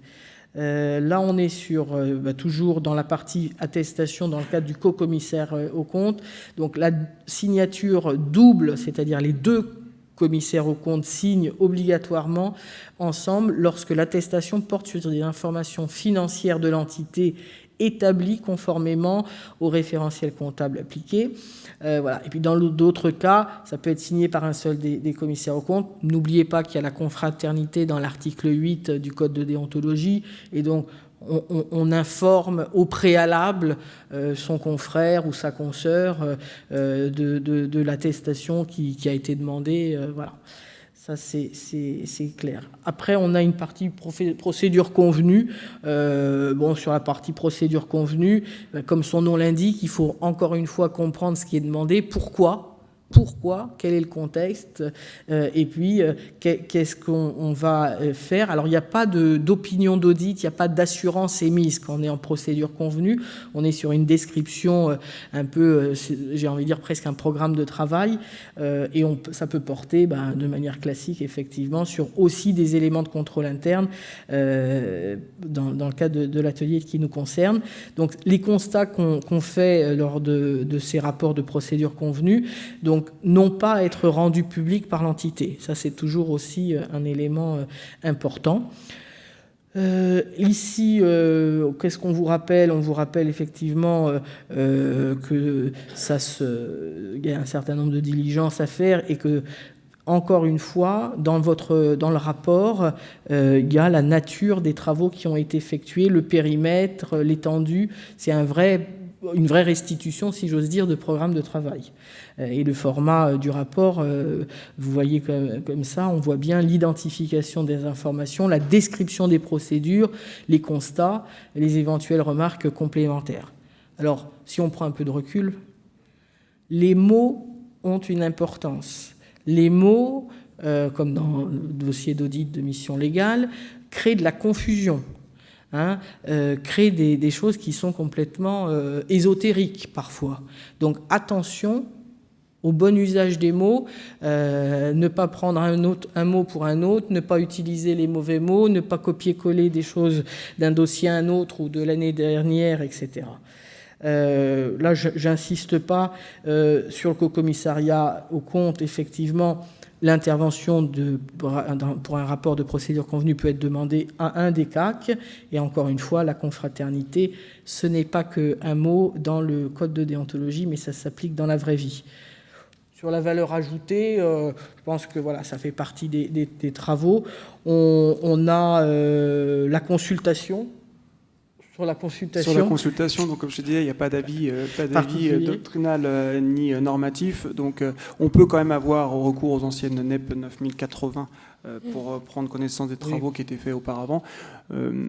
Là, on est sur toujours dans la partie attestation dans le cadre du co-commissaire aux comptes. Donc la signature double, c'est-à-dire les deux commissaires aux comptes signent obligatoirement ensemble lorsque l'attestation porte sur des informations financières de l'entité établies conformément au référentiel comptable appliqué. Voilà. Et puis dans d'autres cas, ça peut être signé par un seul des commissaires aux comptes. N'oubliez pas qu'il y a la confraternité dans l'article 8 du Code de déontologie, et donc on informe au préalable son confrère ou sa consoeur de l'attestation qui a été demandée. Voilà. Ça, c'est clair. Après, on a une partie procédure convenue. Sur la partie procédure convenue, comme son nom l'indique, il faut encore une fois comprendre ce qui est demandé. Pourquoi, quel est le contexte, et puis qu'est-ce qu'on va faire. Alors, il n'y a pas d'opinion d'audit, il n'y a pas d'assurance émise quand on est en procédure convenue. On est sur une description un peu, j'ai envie de dire presque un programme de travail, et ça peut porter de manière classique, effectivement, sur aussi des éléments de contrôle interne dans le cadre de l'atelier qui nous concerne. Donc, les constats qu'on fait lors de ces rapports de procédure convenue, donc, n'ont pas à être rendus publics par l'entité. Ça, c'est toujours aussi un élément important. Ici, qu'est-ce qu'on vous rappelle? On vous rappelle effectivement que il y a un certain nombre de diligences à faire, et que, encore une fois, dans le rapport, il y a la nature des travaux qui ont été effectués, le périmètre, l'étendue. C'est une vraie restitution, si j'ose dire, de programme de travail. Et le format du rapport, vous voyez comme ça, on voit bien l'identification des informations, la description des procédures, les constats, les éventuelles remarques complémentaires. Alors, si on prend un peu de recul, les mots ont une importance. Les mots, comme dans le dossier d'audit de mission légale, créent de la confusion. Créer des choses qui sont complètement ésotériques parfois. Donc attention au bon usage des mots, ne pas prendre un mot pour un autre, ne pas utiliser les mauvais mots, ne pas copier-coller des choses d'un dossier à un autre ou de l'année dernière, etc. Là, j'insiste pas sur le co-commissariat au compte. Effectivement, l'intervention pour un rapport de procédure convenue peut être demandée à un des CAC. Et encore une fois, la confraternité, ce n'est pas qu'un mot dans le code de déontologie, mais ça s'applique dans la vraie vie. Sur la valeur ajoutée, je pense que voilà, ça fait partie des travaux. On a la consultation. Sur la consultation, donc comme je te disais, il n'y a pas d'avis doctrinal ni normatif. Donc on peut quand même avoir recours aux anciennes NEP 9080 pour prendre connaissance des travaux qui étaient faits auparavant.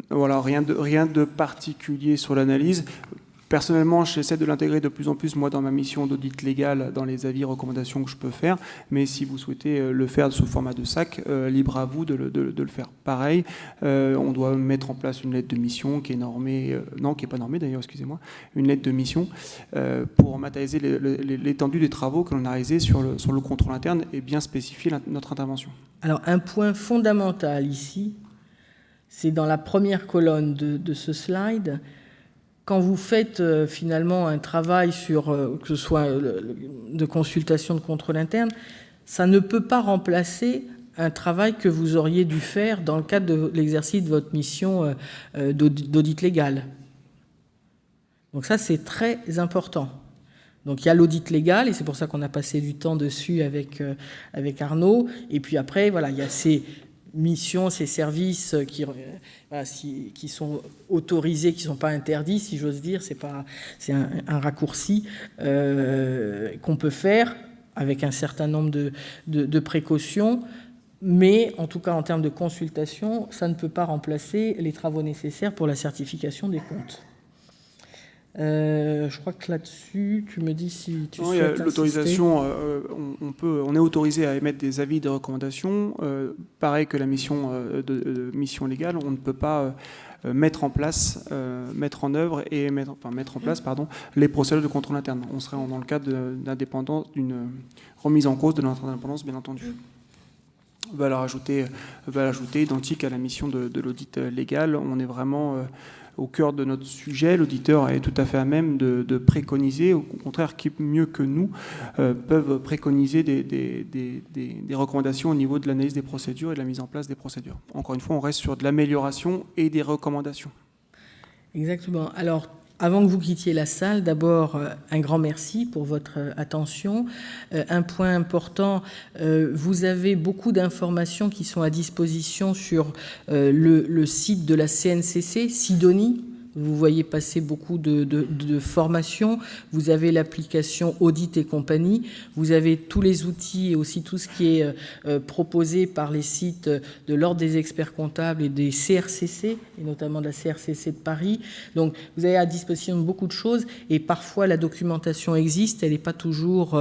Voilà, rien de particulier sur l'analyse. Personnellement, j'essaie de l'intégrer de plus en plus, moi, dans ma mission d'audit légal, dans les avis, recommandations que je peux faire. Mais si vous souhaitez le faire sous format de SAC, libre à vous de le faire. Pareil, on doit mettre en place une lettre de mission qui est normée, non, qui n'est pas normée d'ailleurs, excusez-moi, une lettre de mission pour matérialiser l'étendue des travaux que l'on a réalisés sur le contrôle interne et bien spécifier notre intervention. Alors, un point fondamental ici, c'est dans la première colonne de ce slide. Quand vous faites finalement un travail sur, que ce soit de consultation de contrôle interne, ça ne peut pas remplacer un travail que vous auriez dû faire dans le cadre de l'exercice de votre mission d'audit légal. Donc ça, c'est très important. Donc il y a l'audit légal, et c'est pour ça qu'on a passé du temps dessus avec Arnaud. Et puis après, voilà, il y a ces missions, ces services qui sont autorisés, qui ne sont pas interdits, si j'ose dire. C'est un raccourci qu'on peut faire avec un certain nombre de précautions. Mais en tout cas, en termes de consultation, ça ne peut pas remplacer les travaux nécessaires pour la certification des comptes. Je crois que là-dessus, tu me dis si tu souhaites insister. L'autorisation, on est autorisé à émettre des avis de recommandation. Pareil que la mission légale, on ne peut pas mettre en œuvre et mettre en place les procédures de contrôle interne. On serait dans le cadre d'une remise en cause de notre indépendance, bien entendu. Valeur ajoutée identique à la mission de l'audit légal. On est vraiment au cœur de notre sujet. L'auditeur est tout à fait à même de préconiser, au contraire, qui mieux que nous peuvent préconiser des recommandations au niveau de l'analyse des procédures et de la mise en place des procédures. Encore une fois, on reste sur de l'amélioration et des recommandations. Exactement. Alors, avant que vous quittiez la salle, d'abord, un grand merci pour votre attention. Un point important, vous avez beaucoup d'informations qui sont à disposition sur le site de la CNCC, Sidonie. Vous voyez passer beaucoup de formations. Vous avez l'application Audit et compagnie. Vous avez tous les outils et aussi tout ce qui est proposé par les sites de l'Ordre des experts comptables et des CRCC, et notamment de la CRCC de Paris. Donc, vous avez à disposition beaucoup de choses et parfois la documentation existe, elle n'est pas toujours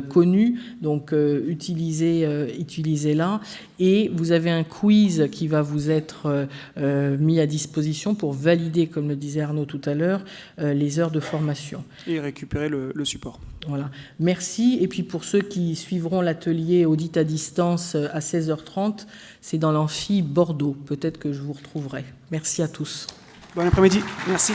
connue. Donc, utilisez-la. Et vous avez un quiz qui va vous être mis à disposition pour valider, comme le disait Arnaud tout à l'heure, les heures de formation. Et récupérer le support. Voilà. Merci. Et puis pour ceux qui suivront l'atelier audit à distance à 16h30, c'est dans l'amphi Bordeaux. Peut-être que je vous retrouverai. Merci à tous. Bon après-midi. Merci.